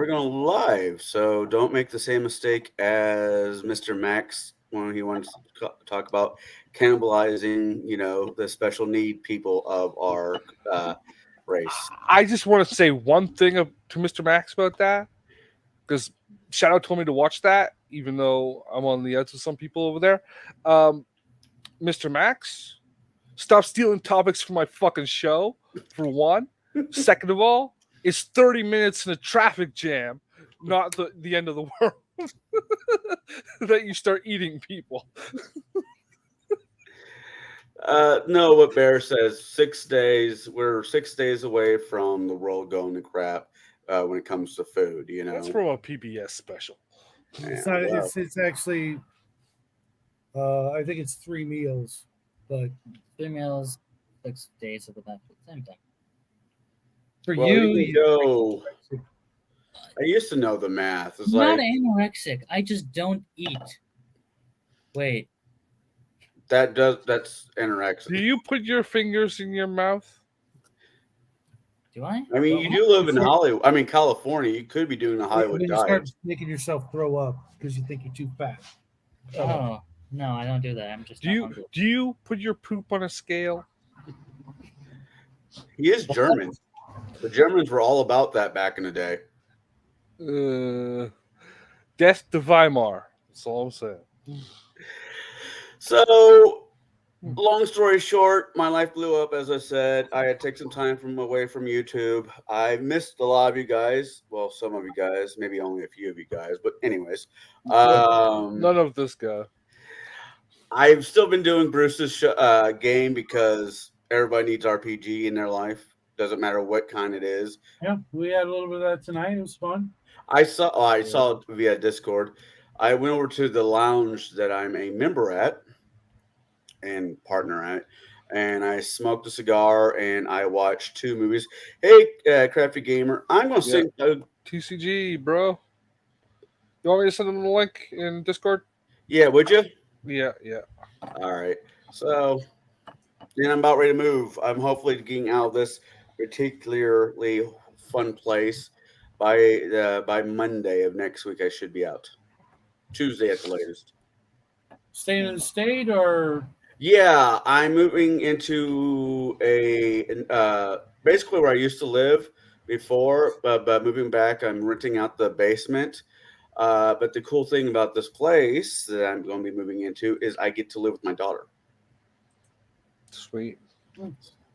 we're going live. So don't make the same mistake as Mr. Max when he wants to talk about cannibalizing, the special need people of our race. I just want to say one thing to Mr. Max about that, because Shadow told me to watch that, even though I'm on the outs with some people over there. Mr. Max, stop stealing topics from my fucking show, for one. Second of all, it's 30 minutes in a traffic jam, not the end of the world, that you start eating people. No, what Bear says, 6 days, we're 6 days away from the world going to crap when it comes to food, That's from a PBS special. It's Yeah, not. well, It's actually. I think it's 3 meals, but 3 meals, 6 days of the night. Same thing. for well, you, even though I used to know the math. It's I'm not like anorexic. I just don't eat. Wait. that's anorexic. Do you put your fingers in your mouth? Do I? I mean, you do live in Hollywood. I mean, California. You could be doing a Hollywood when you diet. start making yourself throw up because you think you're too fat. Oh, no, I don't do that. I'm just Do not you hungry. do you put your poop on a scale? He is German. The Germans were all about that back in the day. Death to Weimar. That's all I'm saying. So, long story short, my life blew up. As I said, I had to take some time away from YouTube. I missed a lot of you guys. Well, some of you guys, maybe only a few of you guys. But anyways, None of this guy. I've still been doing Bruce's game because everybody needs RPG in their life. Doesn't matter what kind it is. Yeah, we had a little bit of that tonight. It was fun. I saw it via Discord. I went over to the lounge that I'm a member at and partner at, and I smoked a cigar and I watched 2 movies. Hey, Crafty Gamer, I'm gonna sing. TCG, bro. You want me to send them the link in Discord? Yeah, would you? Yeah. All right. So then I'm about ready to move. I'm hopefully getting out of this particularly fun place by Monday of next week. I should be out. Tuesday at the latest. Staying in the state or Yeah, I'm moving into basically where I used to live before, but moving back, I'm renting out the basement. But the cool thing about this place that I'm going to be moving into is I get to live with my daughter. Sweet.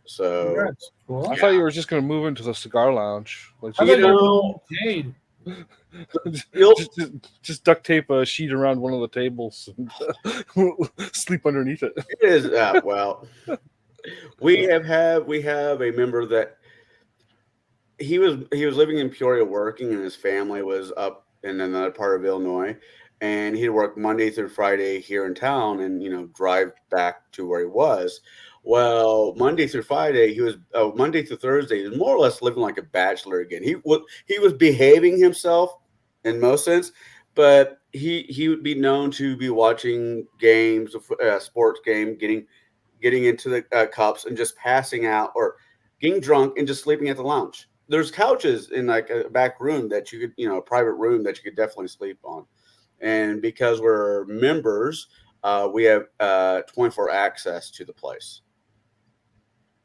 So congrats. Cool. I thought you were just gonna move into the cigar lounge. Like I just, thought you were Jade. just duct tape a sheet around one of the tables and sleep underneath it. it is well, we have a member that he was living in Peoria working, and his family was up in another part of Illinois, and he'd work Monday through Friday here in town, and drive back to where he was. Well, Monday through Friday, he was Monday through Thursday, he was more or less living like a bachelor again. He was behaving himself in most sense, but he would be known to be watching games, sports game, getting into the cups and just passing out or getting drunk and just sleeping at the lounge. There's couches in like a back room that you could, a private room that you could definitely sleep on. And because we're members, we have 24 access to the place.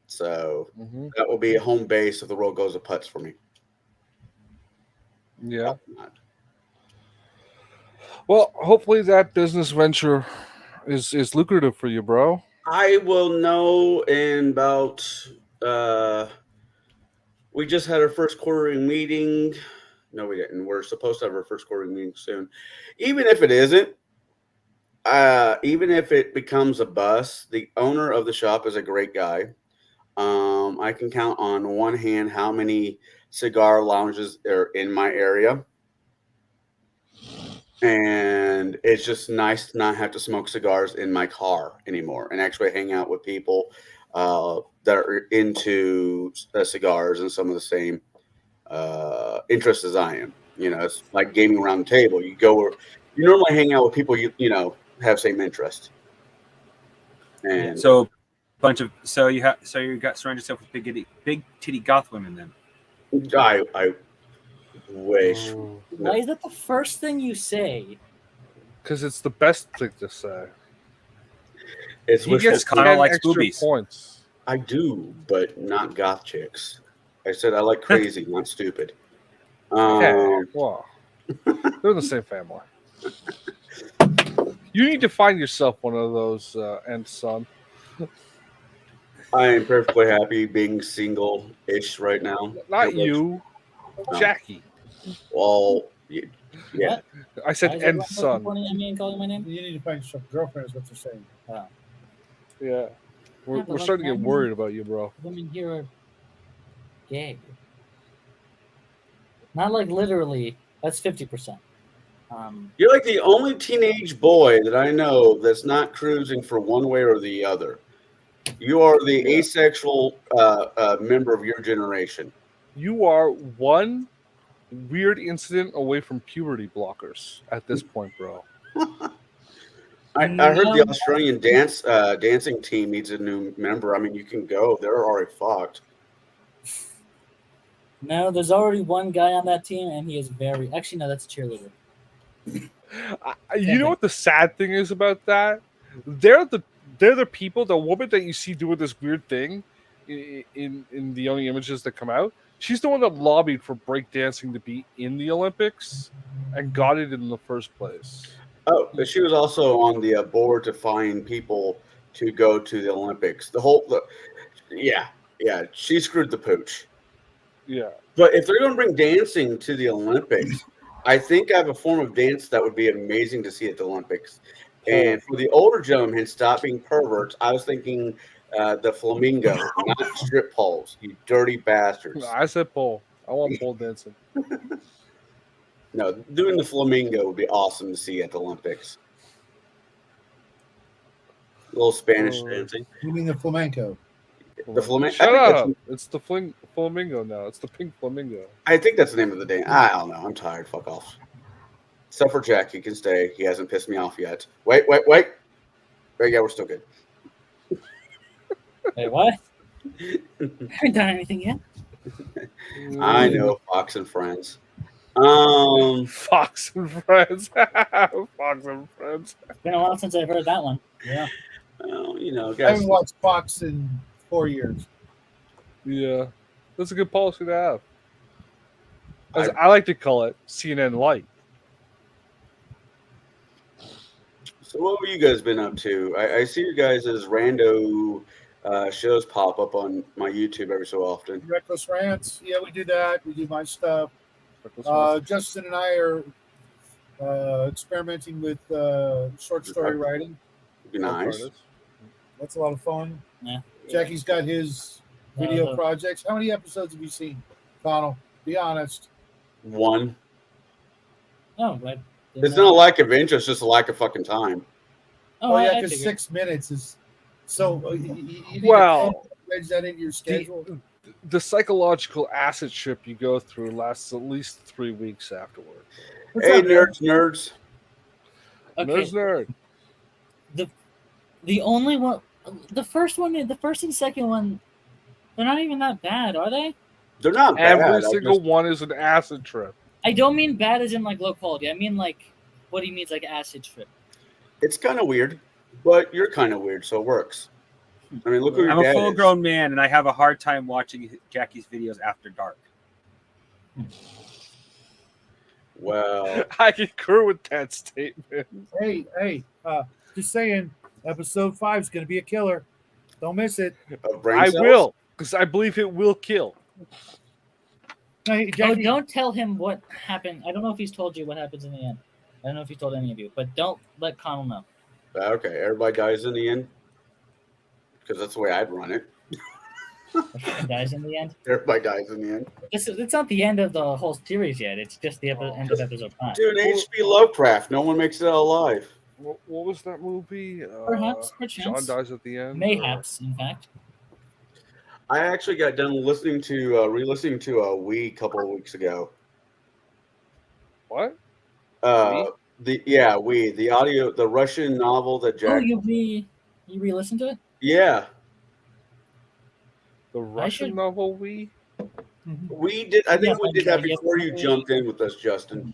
So that will be a home base if the world goes to putts for me. Yeah. Well, hopefully that business venture is lucrative for you, bro. I will know in about. We just had our first quarterly meeting. No, we didn't. We're supposed to have our first quarterly meeting soon. Even if it isn't, even if it becomes a bust, the owner of the shop is a great guy. I can count on one hand how many cigar lounges are in my area. And it's just nice to not have to smoke cigars in my car anymore and actually hang out with people that are into cigars and some of the same interests as I am. It's like gaming around the table. You go where you normally hang out with people you have same interest. And so you got surrounded yourself with big titty goth women then. I Wish. Why is that the first thing you say? Because it's the best thing to say. It's He wishful gets Connor 10 likes extra boobies. points. I do, but not goth chicks. I said I like crazy, not stupid. Hey, well, they're in the same family. You need to find yourself one of those, and son. I am perfectly happy being single-ish right now. Not It was- you, No. Jackie. Well, yeah. I said Why is and everyone son. pointing at me and calling my name? You need to find yourself a girlfriend, is what they're saying. Yeah. We're, Yeah, but we're like, starting to I get mean- worried about you, bro. Women here are gay. Not like literally. That's 50%. You're like the only teenage boy that I know that's not cruising for one way or the other. You are the asexual member of your generation. You are one weird incident away from puberty blockers at this point, bro. I heard the No. Australian dancing team needs a new member. I mean, you can go. They're already fucked. No, there's already one guy on that team, and he is very. Actually, no, that's a cheerleader. You know what the sad thing is about that? They're the people, the woman that you see doing this weird thing in the only images that come out. She's the one that lobbied for breakdancing to be in the Olympics and got it in the first place. Oh, but she was also on the board to find people to go to the Olympics. Yeah, she screwed the pooch. Yeah. But if they're going to bring dancing to the Olympics, I think I have a form of dance that would be amazing to see at the Olympics. And for the older gentlemen, stop being perverts. I was thinking the flamingo, not strip poles. You dirty bastards. I said pole. I want pole dancing. No, doing the flamingo would be awesome to see at the Olympics. A little Spanish dancing. You mean the flamenco? The flamingo. Shut up! It's the flamingo now. It's the pink flamingo. I think that's the name of the dance. I don't know. I'm tired. Fuck off. Except for Jack, he can stay. He hasn't pissed me off yet. Wait. Yeah, we're still good. Wait, what? I haven't done anything yet. I know, Fox and Friends. Fox and Friends. Fox and Friends. It's been a while since I've heard that one. Yeah. Well, you know, I guys. haven't watched Fox in 4 years. Yeah, that's a good policy to have. As I like to call it CNN Light. So, what have you guys been up to? I see you guys as rando shows pop up on my YouTube every so often. Reckless Rants. Yeah, we do that. We do my stuff. Justin and I are experimenting with short story writing. It'd be nice. That's a lot of fun. Yeah. Jackie's got his video Uh, projects. How many episodes have you seen, Connell? Be honest. One. Oh, but It's not a lack of interest, just a lack of fucking time. Oh, yeah, I because figured. 6 minutes is so. You need Well, to wedge that into your schedule. The psychological acid trip you go through lasts at least 3 weeks afterward. What's Hey, up, man? nerds. Okay, There's nerd. the only one, the first and second one, they're not even that bad, are they? They're not bad. Every I single just- one is an acid trip. I don't mean bad as in like low quality. I mean like what he means like acid trip. It's kind of weird, but you're kind of weird, so it works. I mean, look who your I'm a dad is. full-grown man, and I have a hard time watching Jackie's videos after dark. Well, I concur with that statement. Hey, just saying, episode 5 is going to be a killer. Don't miss it. of brain I cells? will, because I believe it will kill. Hey, Oh, Jackie, don't tell him what happened. I don't know if he's told you what happens in the end. I don't know if he told any of you, but don't let Connell know. Okay, everybody dies in the end, because that's the way I'd run it. He dies in the end. Everybody dies in the end. It's not the end of the whole series yet. It's just the end of episode 5. Dude, H.P. Lovecraft. No one makes it out alive. What was that movie? Perhaps, John perchance. dies at the end. Mayhaps, in fact. I actually got done re-listening to We a couple of weeks ago. What? The audio, the Russian novel that Jack. Oh, you re-listened to it? Yeah, The Russian should- novel? We? We did. I think Yeah, we did that yeah, before you yeah. jumped in with us, Justin.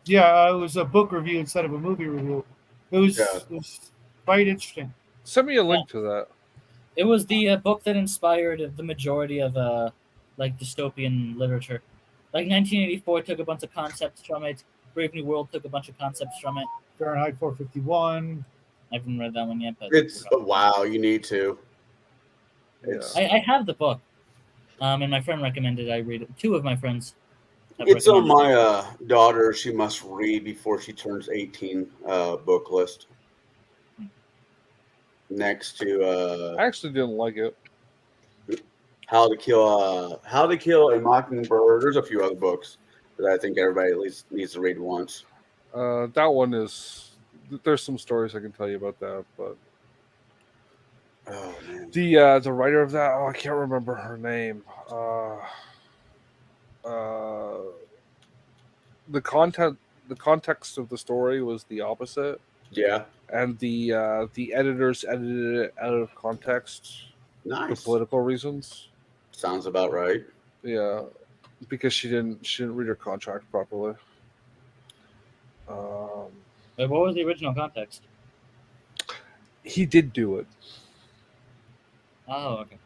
Yeah, it was a book review instead of a movie review. It was, Yeah. it was quite interesting. Send me a link to that. It was the book that inspired the majority of like dystopian literature. Like 1984 took a bunch of concepts from it. Brave New World took a bunch of concepts from it. Fahrenheit 451. I haven't read that one yet, but It's wow. You need to. It's I have the book. And my friend recommended I read it. Two of my friends. have it's on recommended my daughter. She must read before she turns 18 book list. Next to I actually didn't like it. How to Kill a Mockingbird. There's a few other books that I think everybody at least needs to read once. That one is. There's some stories I can tell you about that, but Oh man. the writer of that, I can't remember her name. The context of the story was the opposite, Yeah. and the editors edited it out of context for Nice. political reasons. Sounds about right. Yeah, because she didn't read her contract properly. Wait, what was the original context? He did do it, Oh, okay.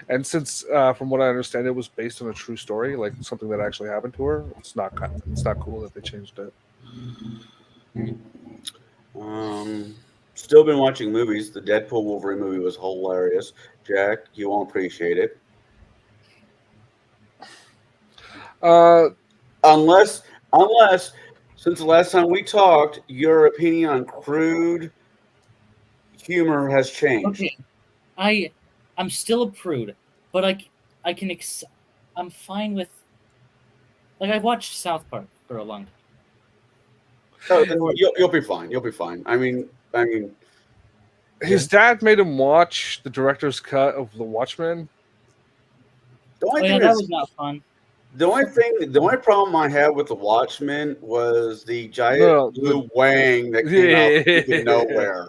and since from what I understand, it was based on a true story, like something that actually happened to her. It's not cool that they changed it. Still been watching movies. The Deadpool Wolverine movie was hilarious. Jack, you won't appreciate it. Unless since the last time we talked, your opinion on crude humor has changed. Okay, I'm still a prude, but I'm fine with. Like I've watched South Park for a long time. Oh, then you'll be fine. You'll be fine. I mean, His dad made him watch the director's cut of The Watchmen. the Oh only yeah, thing that is, was not fun. the only problem I had with the Watchmen was the giant No, blue wang that came out of nowhere.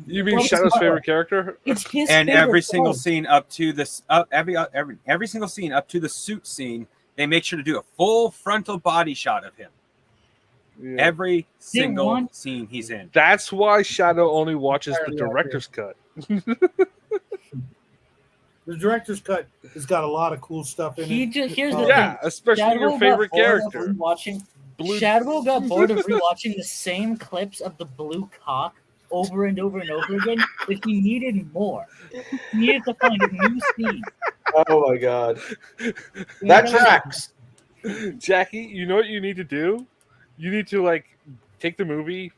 You mean Well, Shadow's it's not- favorite character? It's his And favorite every single part. scene up to this, every single scene up to the suit scene, they make sure to do a full frontal body shot of him. Yeah. Every single want- scene he's in. That's why Shadow only watches the Entirely director's cut. The director's cut has got a lot of cool stuff in it. Here's the Yeah, thing. especially Shadow your got favorite bored of character. rewatching- Blue- Shadow got bored of rewatching the same clips of the blue cock over and over and over again, but he needed more. He needed to find a new scene. Oh my god, that tracks. Jackie, you know what you need to do? You need to like take the movie,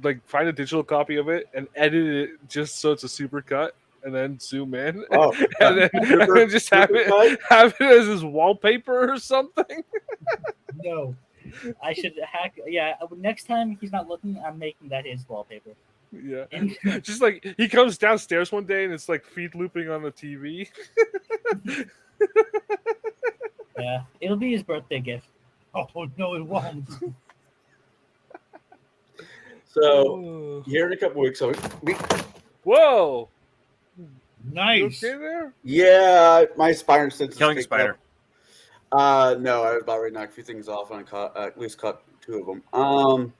like find a digital copy of it, and edit it just so it's a super cut, and then zoom in, Oh, and then just have it as his wallpaper or something. No. I should hack. Yeah, next time he's not looking, I'm making that his wallpaper. Yeah, And just like he comes downstairs one day and it's like feed looping on the TV. yeah, it'll be his birthday gift. Oh no, it won't. So here in a couple weeks, Whoa! You Nice. okay there? yeah, my spider sense is Killing a picked spider. up. No, I was about ready to knock a few things off, and I caught at least caught two of them.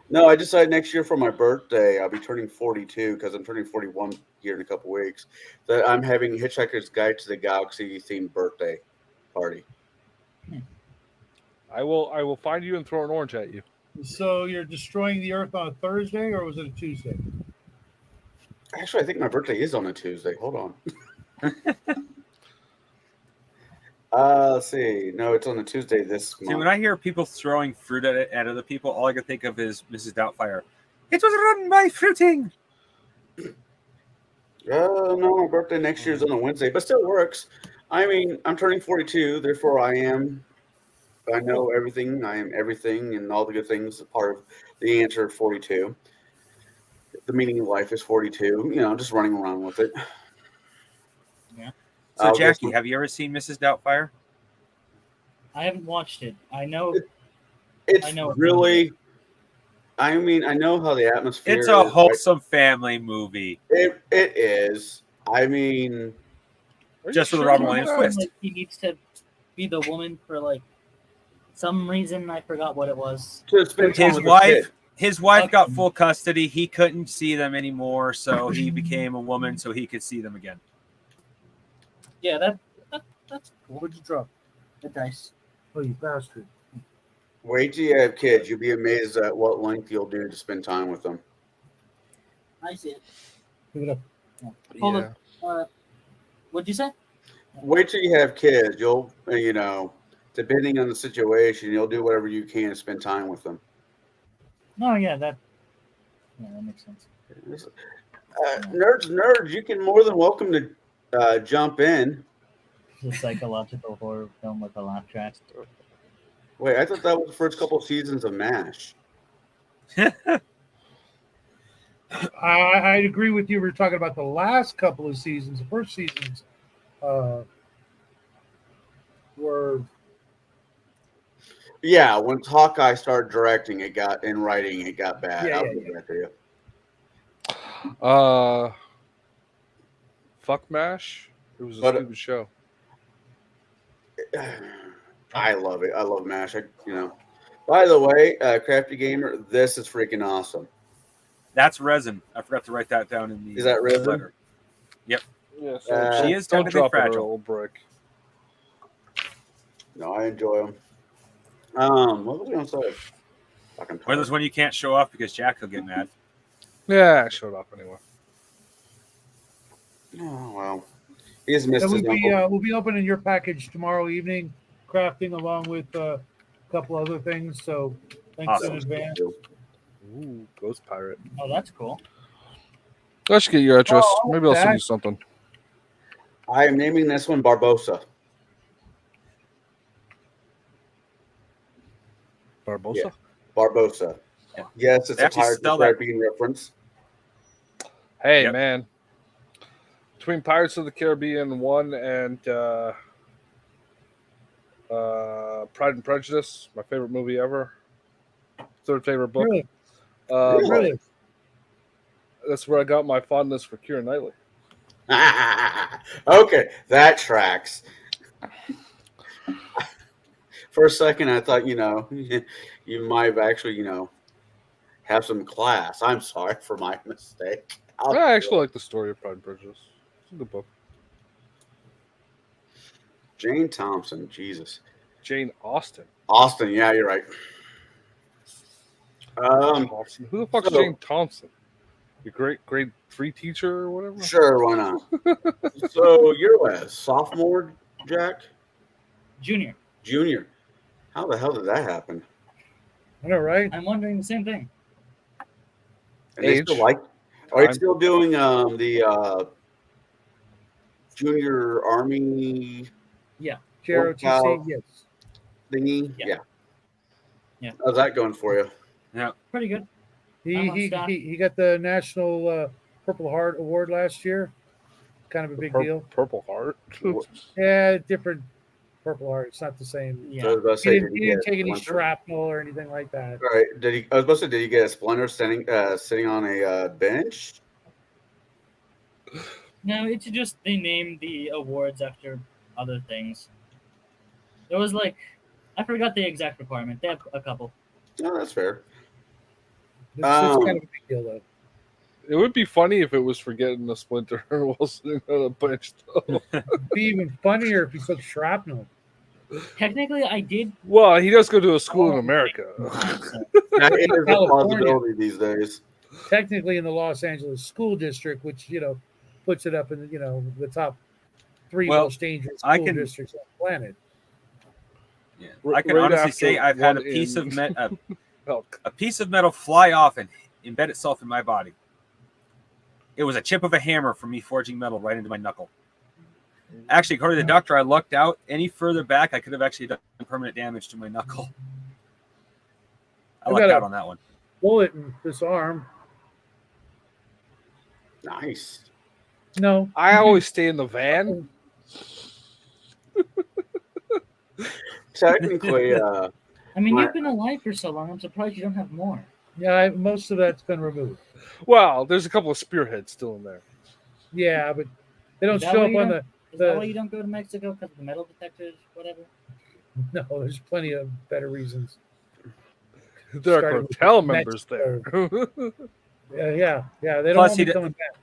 No, I decided next year for my birthday, I'll be turning 42 because I'm turning 41 here in a couple weeks. That I'm having Hitchhiker's Guide to the Galaxy themed birthday party. I will find you and throw an orange at you. So you're destroying the Earth on a Thursday, or was it a Tuesday? Actually, I think my birthday is on a Tuesday. Hold on. Let's see. No, it's on a Tuesday this month. See, when I hear people throwing fruit at other people, all I can think of is Mrs. Doubtfire. It was run by fruiting. No, my birthday next year is on a Wednesday, but still works. I mean, I'm turning 42, therefore I know everything. I am everything, and all the good things. Part of the answer 42. The meaning of life is 42. You know, just running around with it. So, Jackie, have you ever seen Mrs. Doubtfire? I haven't watched it. I know. It's I know. really. I mean, I know how the atmosphere. It's a is, wholesome family movie. It is. I mean, Are you Just for the sure Robin about Williams that? twist. Like, he needs to be the woman for like some reason. I forgot what it was. To spend time His with the kid. wife got full custody. He couldn't see them anymore, so he became a woman so he could see them again. Yeah, that's What would you drop? the dice. Oh, you bastard. Wait till you have kids. You'll be amazed at what length you'll do to spend time with them. I see it. Give it up. Hold Yeah. on. What'd you say? Wait till you have kids. You'll, depending on the situation, you'll do whatever you can to spend time with them. No, yeah, that makes sense. Nerds, you can more than welcome to jump in. It's a psychological horror film with a laugh track. Wait, I thought that was the first couple seasons of MASH. I'd agree with you. We're talking about the last couple of seasons. The first seasons were Yeah, when Hawkeye started directing, it got bad. Yeah, I'll yeah, give that to you. Fuck MASH. It was a But- stupid show. I love it. I love MASH. By the way, Crafty Gamer, this is freaking awesome. That's resin. I forgot to write that down in the Is that resin? letter. Yeah, She is don't technically drop it, fragile. old brick. No, I enjoy them. What was we gonna say? Fucking Or there's one you can't show off because Jack will get mad. Yeah, I showed up anyway. Oh well, he's missed So his we'll uncle. be opening your package tomorrow evening, crafting along with a couple other things. So thanks Awesome. in advance. Ooh, Ghost Pirate. Oh, that's cool. I should get your address. Oh, Maybe I'll send that- you something. I am naming this one Barbosa. Barbosa? Yeah. Barbosa. Yeah. Yes, it's They a actually Pirates of spell the that- Caribbean reference. Hey, Yep. man. Between Pirates of the Caribbean 1 and Pride and Prejudice, my favorite movie ever. Third favorite book. Really? Um, Really? That's where I got my fondness for Keira Knightley. Okay, that tracks. For a second, I thought, you might have actually, have some class. I'm sorry for my mistake. I actually like the story of Pride and Prejudice. It's a good book. Jane Thompson, Jesus. Jane Austen. Austin, yeah, you're right. Thompson. Who the fuck's so- Jane Thompson? Your great grade 3 teacher or whatever? Sure, why not? So you're a sophomore, Jack? Junior. Junior. How the hell did that happen? I know, right? I'm wondering the same thing. And they Age. still are you Time. still doing the junior army JROTC, yes. thingy? Yeah. Yeah. How's that going for you? Pretty good. He I'm on he, staff. he got the National Purple Heart Award last year. Kind of a big deal. Purple Heart. Yeah, different Purple Heart. It's not the same. Yeah. So I was about to He say, didn't, did he he didn't get take a any splinter? shrapnel or anything like that. All right. I was about to say, did he get a splinter sitting on a bench? No, it's just they named the awards after other things. It was like I forgot the exact requirement. They have a couple. No, that's fair. It's Um, kind of a big deal, though. It would be funny if it was for getting a splinter while sitting on a bench. Though. It'd be even funnier if he took shrapnel. Technically, I did. Well, he does go to a school in America. That is a California. possibility these days. Technically, in the Los Angeles School District, which puts it up in the top 3 Well, most dangerous I school can- districts on the planet. Yeah. R- I can right honestly after say I've had a one piece in- of Milk. a piece of metal fly off and embed itself in my body. It was a chip of a hammer from me forging metal right into my knuckle. Actually, according to the doctor, I lucked out. Any further back, I could have actually done permanent damage to my knuckle. I You lucked got out a- on that one. Bullet in this arm. Nice. No. I always stay in the van. Technically, I mean, My- you've been alive for so long. I'm surprised you don't have more. Yeah, most of that's been removed. Well, there's a couple of spearheads still in there. Yeah, but they don't Is that show what up you on got? Is that why you don't go to Mexico? Because of the metal detectors, whatever? No, there's plenty of better reasons. There are Starting with cartel members there. Yeah. They don't Plus, want me coming back.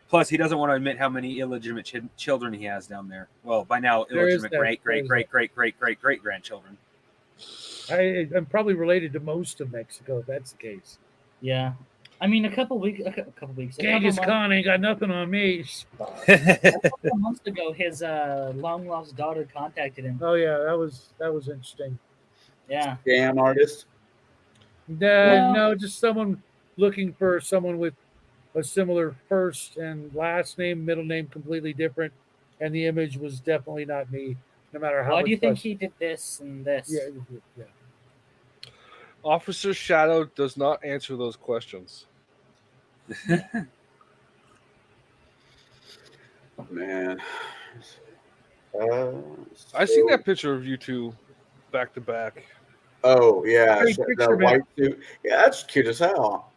Plus, he doesn't want to admit how many illegitimate children he has down there. Well, by now, There is illegitimate that. great grandchildren. I'm probably related to most of Mexico if that's the case. Yeah. I mean, a couple weeks. Genghis Khan ain't got nothing on me. A couple months ago, his long lost daughter contacted him. Oh yeah, that was interesting. Yeah. Scam artist. No, just someone looking for someone with a similar first and last name, middle name completely different, and the image was definitely not me. No matter how. Why do you think much he did this and this? Yeah. Officer Shadow does not answer those questions. Man. I seen that picture of you two back to back. Oh yeah, Great that picture, man. white suit. Yeah, that's cute as hell.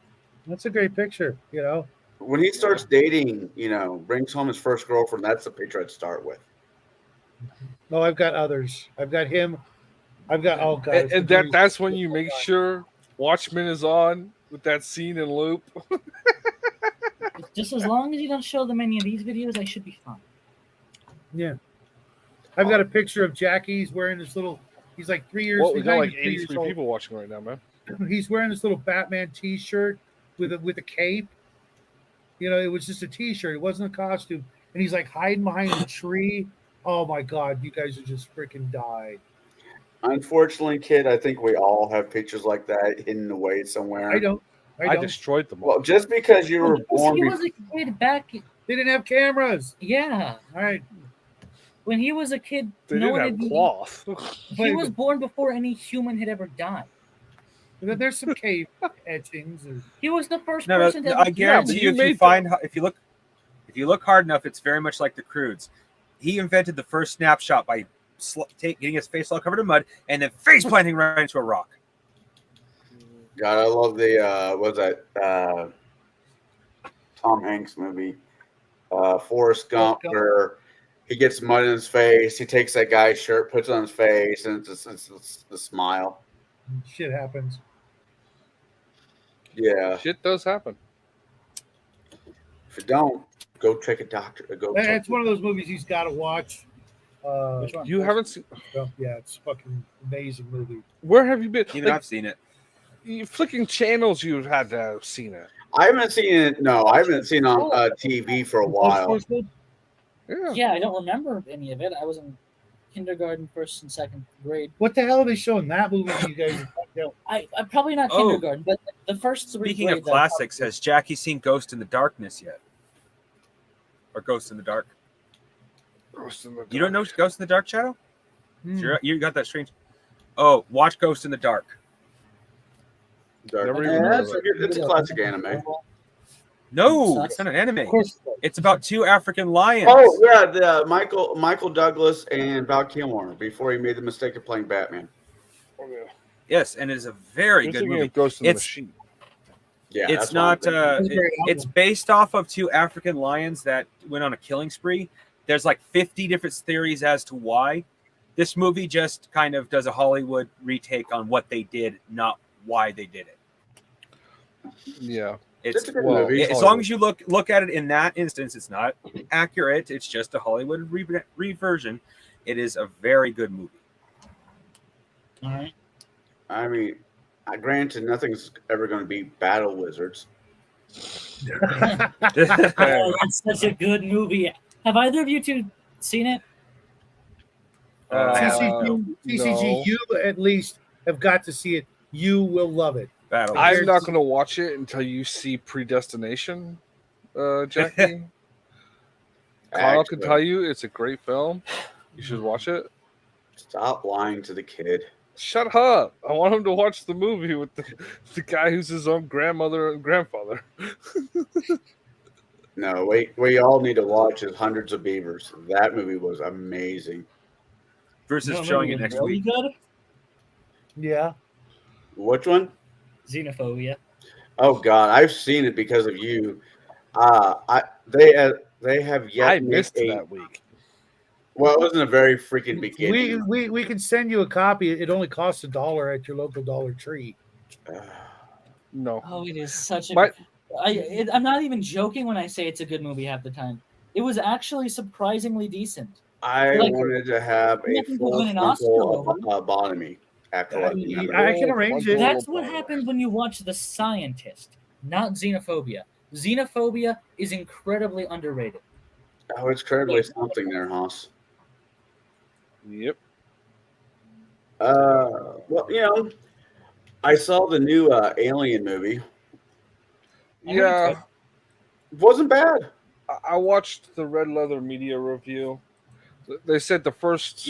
That's a great picture. You know. When he starts dating, brings home his first girlfriend. That's the picture I'd start with. No, I've got others. I've got him. I've got all guys. And that's when you make sure Watchmen is on with that scene in loop. Just as long as you don't show them any of these videos, I should be fine. Yeah. I've got a picture of Jackie. He's wearing this little. He's like 3 years. Well, we he's got not like even 3 years 83 old. people watching right now, man. He's wearing this little Batman T-shirt with a cape. It was just a T-shirt. It wasn't a costume. And he's like hiding behind a tree. Oh my God, you guys are just freaking die. Unfortunately, kid, I think we all have pictures like that hidden away somewhere. I don't. I destroyed them all. Well, just because you were born, He was a kid back. They didn't have cameras. Yeah. All right. When he was a kid, They no didn't one have had. cloth. He was born before any human had ever died. There's some cave etchings. He was the first No, person to I ever guarantee you you, if made you find, if you look hard enough, it's very much like the Croods. He invented the first snapshot by getting his face all covered in mud and then face planting right into a rock. God, I love the what was that Tom Hanks movie, Forrest Gump, where he gets mud in his face. He takes that guy's shirt, puts it on his face, and it's the smile. Shit happens. Yeah. Shit does happen. If you don't, go check a doctor. Go. It's one of those movies he's got to watch. Which one? You haven't seen. Yeah, it's a fucking amazing movie. Where have you been? Even I've seen it. You flicking channels, you've had to have seen it. I haven't seen it. No, I haven't seen it on TV for a while. Yeah. Yeah, I don't remember any of it. I was in kindergarten, first and second grade. What the hell are they showing that movie to you guys? I'm probably not Oh. kindergarten, but the first three. Speaking of grades, classics, has Jackie seen Ghost in the Darkness yet? Or Ghost in the Dark? You don't know Ghost in the Dark, Shadow? You got that strange. Oh, watch Ghost in the Dark. Never Yeah, even heard it's, of it. it's a classic anime. No, it's not an anime. Of course. It's about two African lions. Oh yeah, the Michael Douglas and Val Kilmer before he made the mistake of playing Batman. Oh, yeah. Yes, and it is a very You're good thinking movie. of Ghost in the It's- Machine. Yeah, It's that's what I'm not. thinking. It's based off of two African lions that went on a killing spree. There's like 50 different theories as to why. This movie just kind of does a Hollywood retake on what they did, not why they did it. Yeah. It's a good well, movie. As long as you look at it in that instance, it's not accurate. It's just a Hollywood reversion. It is a very good movie. All right. I mean, granted, nothing's ever going to be Battle Wizards. Oh, that's such a good movie. Have either of you two seen it? TCG, you at least have got to see it. You will love it. Battle. I'm not going to watch it until you see Predestination, Jackie. Carl can Actually, tell you it's a great film. You should watch it. Stop lying to the kid. Shut up. I want him to watch the movie with the guy who's his own grandmother and grandfather. No, wait. What you all need to watch is Hundreds of Beavers. That movie was amazing. Versus No, showing it really next week. good. Yeah. Which one? Xenophobia. Oh God, I've seen it because of you. They have yet I to missed make a that week. Well, it wasn't a very freaking beginning. We can send you a copy. It only costs $1 at your local Dollar Tree. No. Oh, it is such a. My- I'm not even joking when I say it's a good movie half the time. It was actually surprisingly decent. I Like, wanted to have a nothing to full win an Oscar frontal over. lobotomy after I- watching that movie. I can arrange it. That's what happened when you watch The Scientist, not Xenophobia. Xenophobia is incredibly underrated. Oh, it's incredibly something there, Hoss. Yep. Well, you know, I saw the new Alien movie. Yeah. It wasn't bad. I watched the Red Leather Media review. They said the first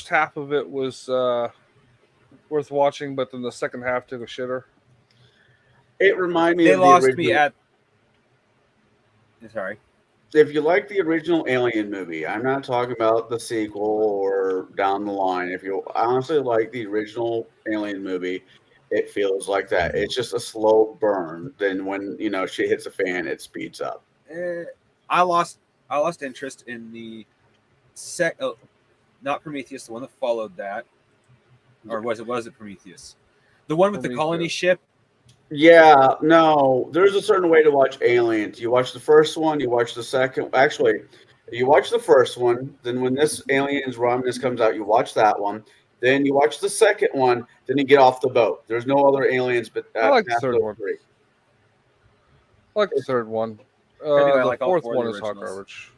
half of it was worth watching, but then the second half took a shitter. It reminded me They of the lost original. me at. Sorry. If you like the original Alien movie, I'm not talking about the sequel or down the line. If you honestly like the original Alien movie, it feels like that. It's just a slow burn. Then when shit hits a fan, it speeds up. I lost interest in the not Prometheus, the one that followed that, or was it Prometheus, the one with the colony ship? Yeah, no, there's a certain way to watch Aliens. You watch the first one, you watch the second. Actually, you watch the first one. Then when this Aliens Romulus comes out, you watch that one. Then you watch the second one. Then you get off the boat. There's no other aliens, but I like the past third those one. three. I like the third one. I think I The like all fourth four of one the is hot originals.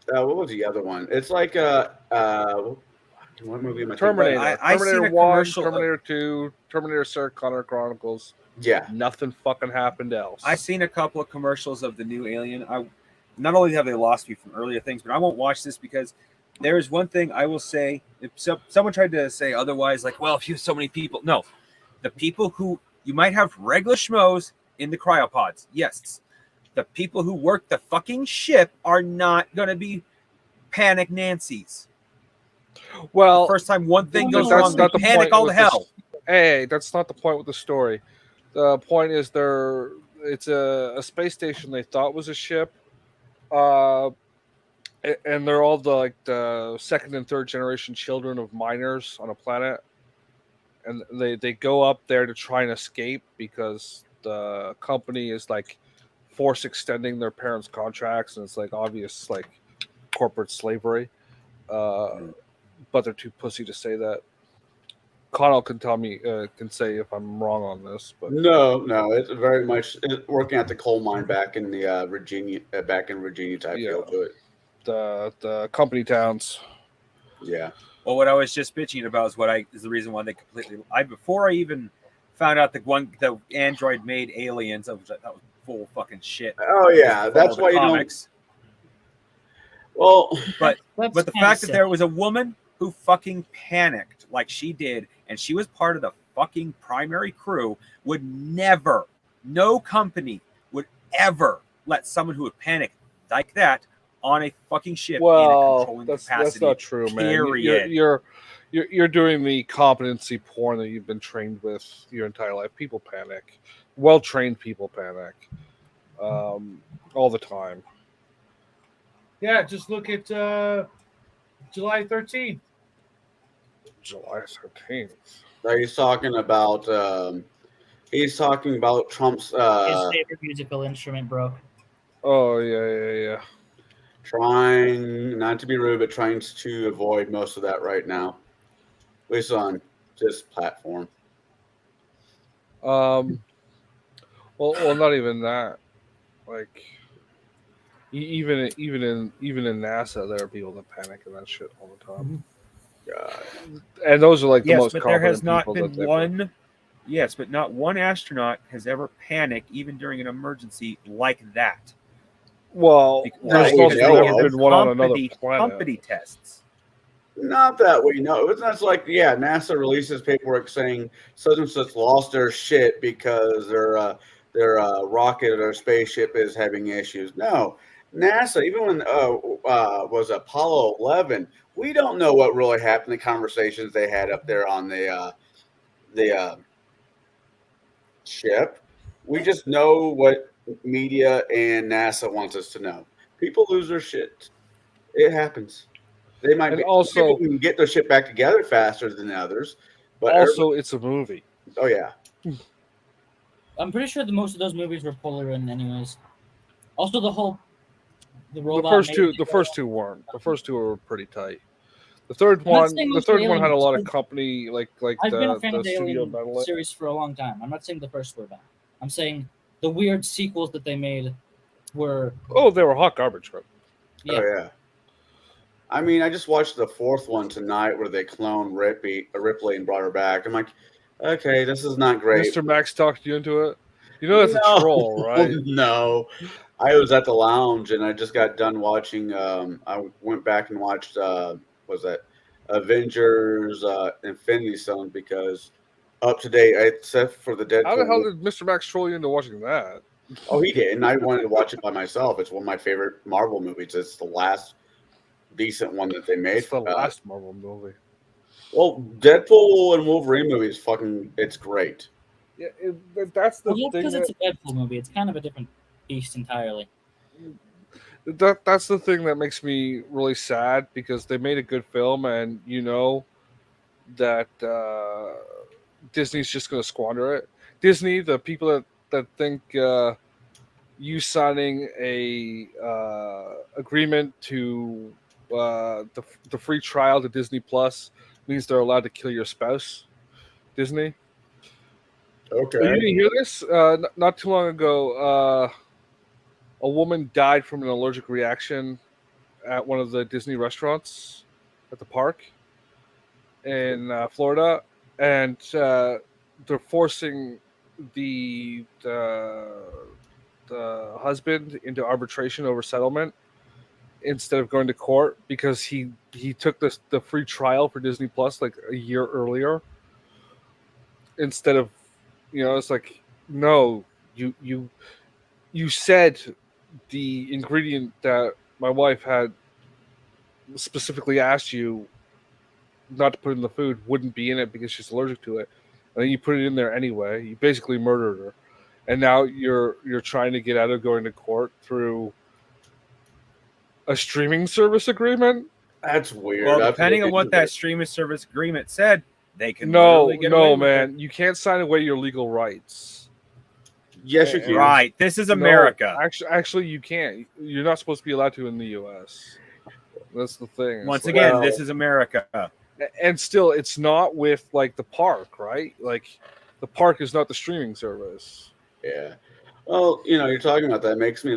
garbage. What was the other one? It's like what movie am I thinking Terminator. about? I seen Terminator a 1, commercial of- Terminator 2, Terminator Sarah Connor Chronicles. Yeah, Nothing fucking happened else. I seen a couple of commercials of the new Alien. Not only have they lost me from earlier things, but I won't watch this because there is one thing I will say. If someone tried to say otherwise, like, well, if you so many people, no, the people who you might have regular schmoes in the cryopods, yes, the people who work the fucking ship are not gonna be panic Nancy's. Well, First time one thing No, goes no, wrong, that's they not the panic point all with to this- hell. hey, that's not the point with the story. The point is it's a space station they thought was a ship. And they're all the second and third generation children of miners on a planet. And they go up there to try and escape because the company is like force extending their parents' contracts, and it's like obvious like corporate slavery. But they're too pussy to say that. Connell can tell me, can say if I'm wrong on this, but no, it's very much working at the coal mine back in the Virginia type Yeah. feel to it. the company towns. Yeah. Well, what I was just bitching about is the reason why they before I even found out the android made aliens, that was full fucking shit. Oh yeah, that's why you don't. comics. Well, But That's the kinda fact that sick. there was a woman who fucking panicked like she did, and she was part of the fucking primary crew, would never, no company would ever let someone who would panic like that on a fucking ship in a Well, controlling that's capacity. not true, man. Period. You're doing the competency porn that you've been trained with your entire life. People panic. Well trained people panic. All the time. Yeah, just look at July 13th. July 13th. he's talking about Trump's His favorite musical instrument broke. Oh yeah. trying not to be rude, but trying to avoid most of that right now, at least on this platform. Well, not even that. Like, even in NASA, there are people that panic and that shit all the time. God. And those are like the Yes, most but there has competent not people been that they've- one. Yes, but not one astronaut has ever panicked, even during an emergency like that. Well, Because there's we also know never of. been one on another planet. company tests. Not that we know. It's not like, yeah, NASA releases paperwork saying such and such lost their shit because their rocket or their spaceship is having issues. No, NASA, even when was Apollo 11, we don't know what really happened. The conversations they had up there on the ship. We just know what media and NASA wants us to know. People lose their shit. It happens. They might And be also- people can get their shit back together faster than others. But Also, it's a movie. oh yeah, I'm pretty sure that most of those movies were poorly written, anyways. Also, the robot. The first two weren't. The first two were pretty tight. The third I'm not one, saying the those third were one had a lot of aliens. company, like I've been a fan the of the studio Alien metal it. series for a long time. I'm not saying the first were bad. I'm saying the weird sequels that they made were. Oh, they were hot garbage, bro. Yeah. oh yeah. I mean, I just watched the fourth one tonight where they cloned Ripley and brought her back. I'm like, okay, this is not great. Mr. Max talked you into it. You know that's No. a troll, right? No, I was at the lounge and I just got done watching. I went back and watched. Was that Avengers Infinity Stone because up to date, except for the Deadpool. How the hell did Mr. Max troll you into watching that? Oh, he did, and I wanted to watch it by myself. It's one of my favorite Marvel movies. It's the last decent one that they made. It's the last Marvel movie. Well, Deadpool and Wolverine movie is fucking. It's great. Yeah, that's the Well, thing. because it's a Deadpool movie, it's kind of a different beast entirely. That's the thing that makes me really sad because they made a good film, and you know that Disney's just going to squander it. Disney, the people that think you signing a agreement to the free trial to Disney Plus means they're allowed to kill your spouse. Disney. Okay. You didn't hear this? Not too long ago, a woman died from an allergic reaction at one of the Disney restaurants at the park in Florida, and they're forcing the husband into arbitration over settlement instead of going to court because he took the free trial for Disney Plus like a year earlier instead of, you know, it's like, no, you said the ingredient that my wife had specifically asked you not to put in the food wouldn't be in it because she's allergic to it, and then you put it in there anyway. You basically murdered her, and now you're trying to get out of going to court through a streaming service agreement. That's weird. Well, I've depending on looked what into that it. streaming service agreement said, they can No, literally get away with man, you can't sign away your legal rights. Yes, you it. can. Right. This is No, America. actually, you can't. You're not supposed to be allowed to in the U.S. That's the thing. It's Once like- again, Well- this is America. and still, it's not with like the park, right? Like the park is not the streaming service. Yeah. Well, you know, you're talking about that makes me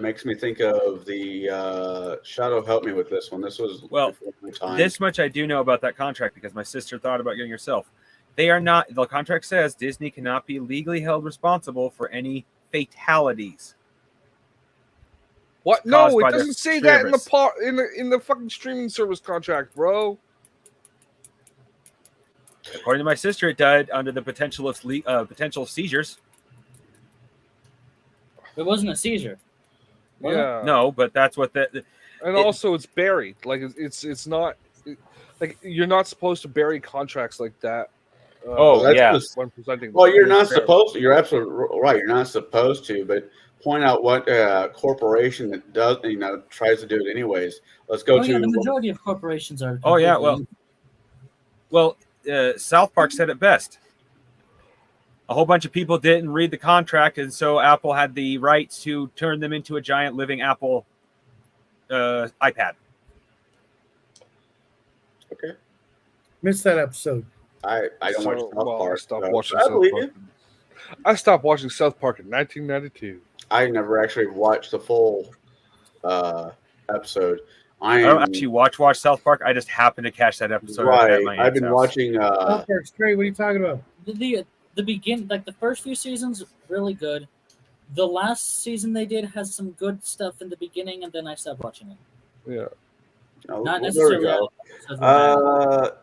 makes me think of the Shadow. Help me with this one. This was Well, before my time. This much I do know about that contract because my sister thought about getting herself. They are not. The contract says Disney cannot be legally held responsible for any fatalities. What? Caused No, it by the doesn't say that in the service. in the fucking streaming service contract, bro. According to my sister, it died under the potential of seizures. It wasn't a seizure. Was it? Yeah. No, but that's what And also, it's buried. Like it's not. Like you're not supposed to bury contracts like that. Oh, that's yeah. just- When presenting. well, you're them. not supposed to. You're absolutely right. You're not supposed to. But point out what corporation that does, you know, tries to do it anyways. Let's go Oh, yeah, the to. majority of corporations are. Oh, yeah, completely- well, South Park said it best. A whole bunch of people didn't read the contract, and so Apple had the rights to turn them into a giant living Apple iPad. Okay. Missed that episode. I don't watch South Park. I stopped so watching I South believe Park. you. I stopped watching South Park in 1992. I never actually watched the full episode. I don't actually watch South Park. I just happened to catch that episode. At my I've aunt's been house. watching. South Park's great. What are you talking about? The begin, like the first few seasons, really good. The last season they did has some good stuff in the beginning, and then I stopped watching it. Yeah. Oh, Not well, there we necessarily. go. all episodes were bad.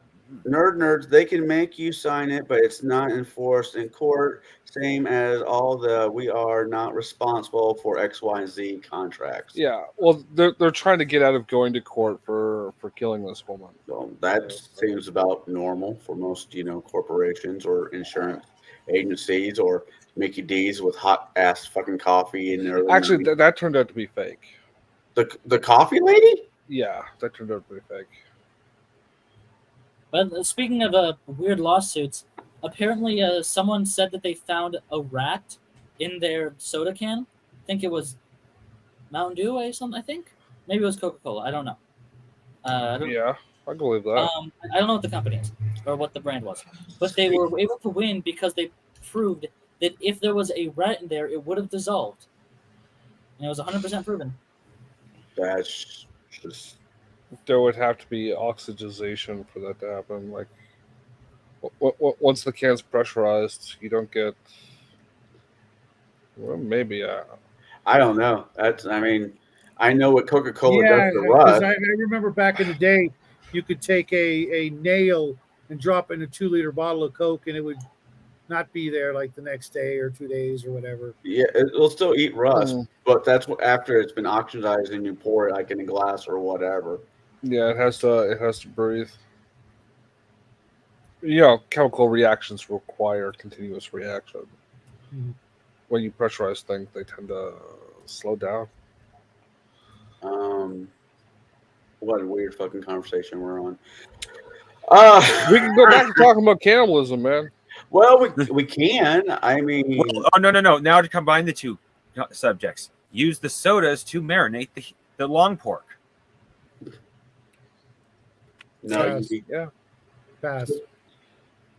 Nerds, they can make you sign it, but it's not enforced in court. Same as all the we are not responsible for X, Y, and Z contracts. Yeah. Well, they're trying to get out of going to court for killing this woman. So that seems about normal for most, you know, corporations or insurance agencies or Mickey D's with hot ass fucking coffee in there. Actually, that turned out to be fake. the coffee lady? Yeah, that turned out pretty fake. But speaking of weird lawsuits, apparently someone said that they found a rat in their soda can. I think it was Mountain Dew or something. I think maybe it was Coca-Cola. I don't know. Yeah, I believe that. I don't know what the company is or what the brand was, but they were able to win because they proved that if there was a rat in there, it would have dissolved, and it was 100% proven. That's just There would have to be oxidization for that to happen. Like, once the can's pressurized, you don't get. Well, maybe. I don't know. I mean, I know what Coca-Cola Yeah, does to because rust. I remember back in the day, you could take a nail and drop it in a 2-liter bottle of Coke, and it would not be there like the next day or 2 days or whatever. Yeah, it'll still eat rust, Mm. but that's what after it's been oxidized and you pour it like in a glass or whatever. Yeah, it has to breathe. You know, chemical reactions require continuous reaction. Mhm. When you pressurize things, they tend to slow down. What a weird fucking conversation we're on. We can go back to talking about cannibalism, man. Well, we can. I mean, Well, oh no! Now to combine the two subjects, use the sodas to marinate the long pork. no, Yes. Yeah. Pass.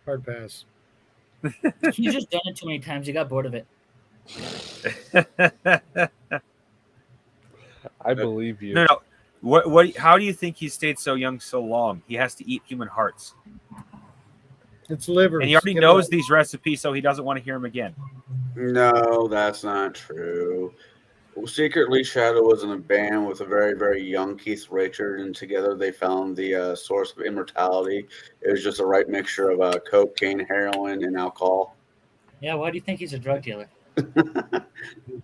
Hard pass. He's just done it too many times. He got bored of it. I believe you. No. What? How do you think he stayed so young so long? He has to eat human hearts, It's liver. and he already Get it knows out. these recipes, so he doesn't want to hear them again. no, that's not true. Secretly, Shadow was in a band with a very, very young Keith Richards, and together they found the source of immortality. It was just the right mixture of cocaine, heroin, and alcohol. Yeah, why do you think he's a drug dealer? He's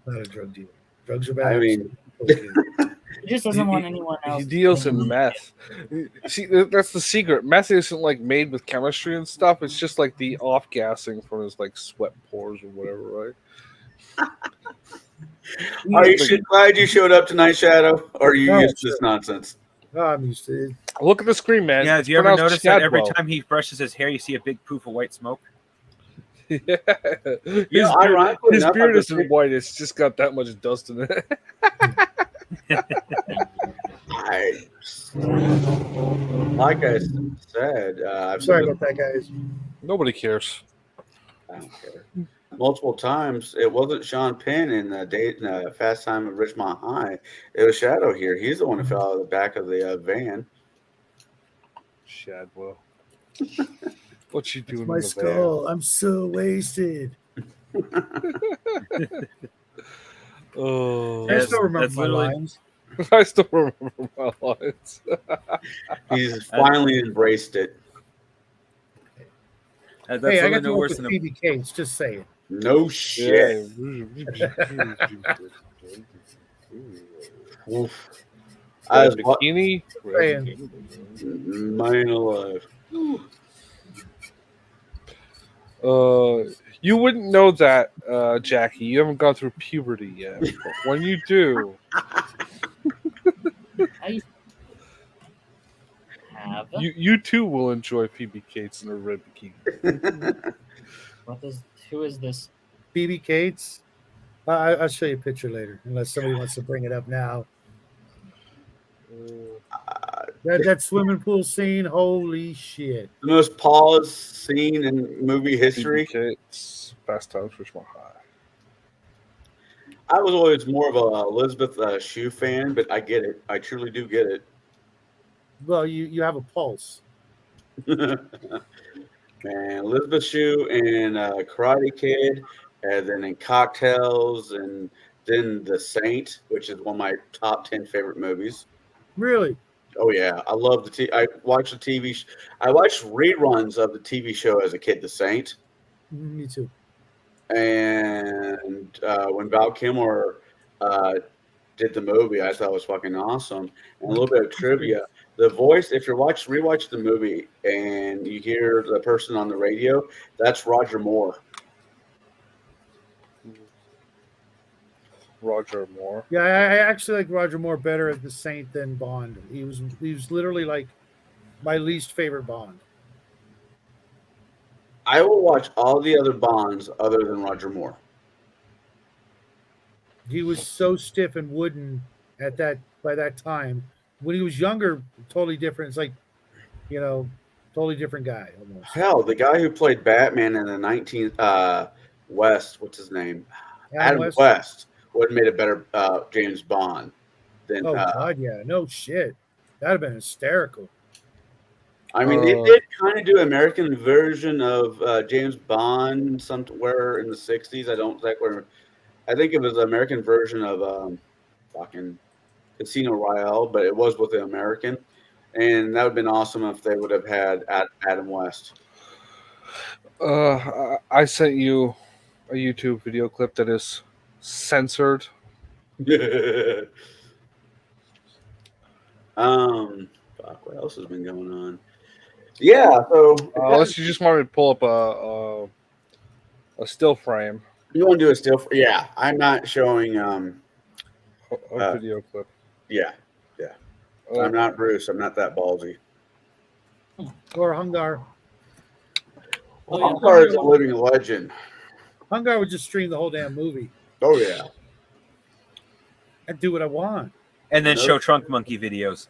not a drug dealer. Drugs are bad. I mean, Okay. He just doesn't want anyone else. He deals in meth. See, that's the secret. Meth isn't like made with chemistry and stuff. It's just like the off gassing from his like sweat pores or whatever, right? are you glad you showed up tonight, Shadow? Or are you Oh, used to sure. this nonsense? Oh, I'm used to it. Look at the screen, man. Yeah, It's have you ever pronounced noticed that every Chadwell. time he brushes his hair, you see a big poof of white smoke? Yeah. You know, ironically His enough, beard I've been isn't white. It's just got that much dust in it. Like I said, I've Sorry said about that, guys. Nobody cares. I don't care. Multiple times. It wasn't Sean Penn in the Fast Time at Ridgemont High. It was Shadow here. He's the one who fell out of the back of the van. Shadwell. What you doing? My in the skull. I'm so wasted. van? Oh, I Yes, still remember that's my literally- lines. I still remember my lines. He's finally embraced it. That's Hey, I literally got to no work worse with than a Phoebe Cates. Just saying. No shit. Oof. I was Bikini. man alive. You wouldn't know that, Jackie. You haven't gone through puberty yet. But when you do, I have. you too will enjoy Phoebe Cates in a red bikini. Who is this? Phoebe Cates. I'll show you a picture later, unless somebody wants to bring it up now. That swimming pool scene, holy shit! The most paused scene in movie history. Phoebe Cates, Fast Times at Ridgemont High. I was always more of a Elizabeth Shue fan, but I get it. I truly do get it. Well, you have a pulse. Man, Elizabeth Shue and Karate Kid, and then in Cocktails, and then The Saint, which is one of my top 10 favorite movies. Really? Oh yeah, I love I watched the TV. I watched reruns of the TV show as a kid, The Saint, Me too. and when Val Kilmer did the movie, I thought it was fucking awesome. And a little bit of trivia: the voice, if you're rewatch the movie and you hear the person on the radio, that's Roger Moore. Roger Moore. Yeah, I actually like Roger Moore better as the Saint than Bond. He was literally like my least favorite Bond. I will watch all the other Bonds other than Roger Moore. He was so stiff and wooden by that time. When he was younger, totally different. It's like, totally different guy almost. Hell, the guy who played Batman in the 19th West, what's his name? Adam West would have made a better James Bond than. Oh God, yeah, no shit. That'd have been hysterical. I mean, they did kind of do an American version of James Bond somewhere in the '60s. I don't exactly. I think it was the American version of fucking Casino Royale, but it was with the American, and that would have been awesome if they would have had Adam West. I sent you a YouTube video clip that is censored. Fuck, what else has been going on? Yeah, so Unless you just wanted to pull up a still frame, you want to do a still? Yeah, I'm not showing. a video clip. Yeah, I'm not Bruce. I'm not that ballsy. Or Hungar. Oh, yeah. Hungar is a living legend. Hungar would just stream the whole damn movie. Oh yeah. I'd do what I want. And then Nope. show Trunk Monkey videos.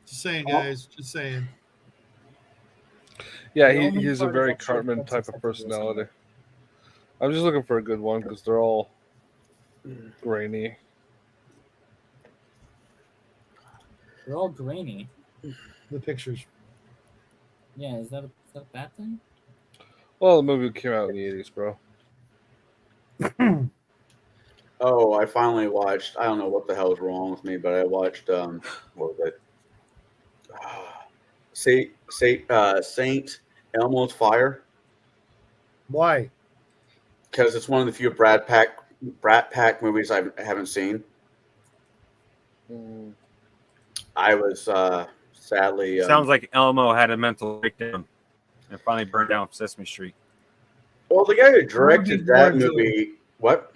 Just saying, guys. Just saying. Yeah, The only he's a part is very actually Cartman that's type of acceptable personality. I'm just looking for a good one because they're all grainy. They're all grainy. The pictures. Yeah, is that a bad thing? Well, the movie came out in the 80s, bro. Oh, I finally watched. I don't know what the hell is wrong with me, but I watched. What was it? Saint Elmo's Fire, Why? because it's one of the few Brat Pack movies I haven't seen. Mm, I was sadly. Sounds like Elmo had a mental breakdown and finally burned down Sesame Street. Well, the guy who That would directed be that more movie. What?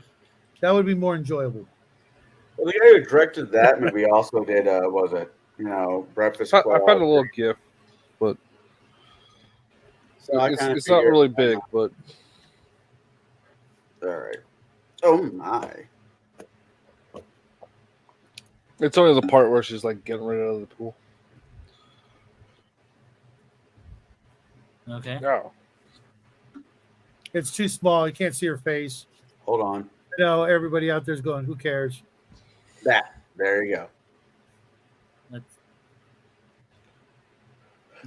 That would be more enjoyable. Well, the guy who directed that movie also did. Was it? Breakfast I Club. found a little gif, but So I it's kinda not figured- really big. But All right. Oh my. it's only the part where she's like getting right out of the pool. Okay. Yeah. It's too small. You can't see her face. Hold on. No, everybody out there's going, who cares? That. There you go. That's,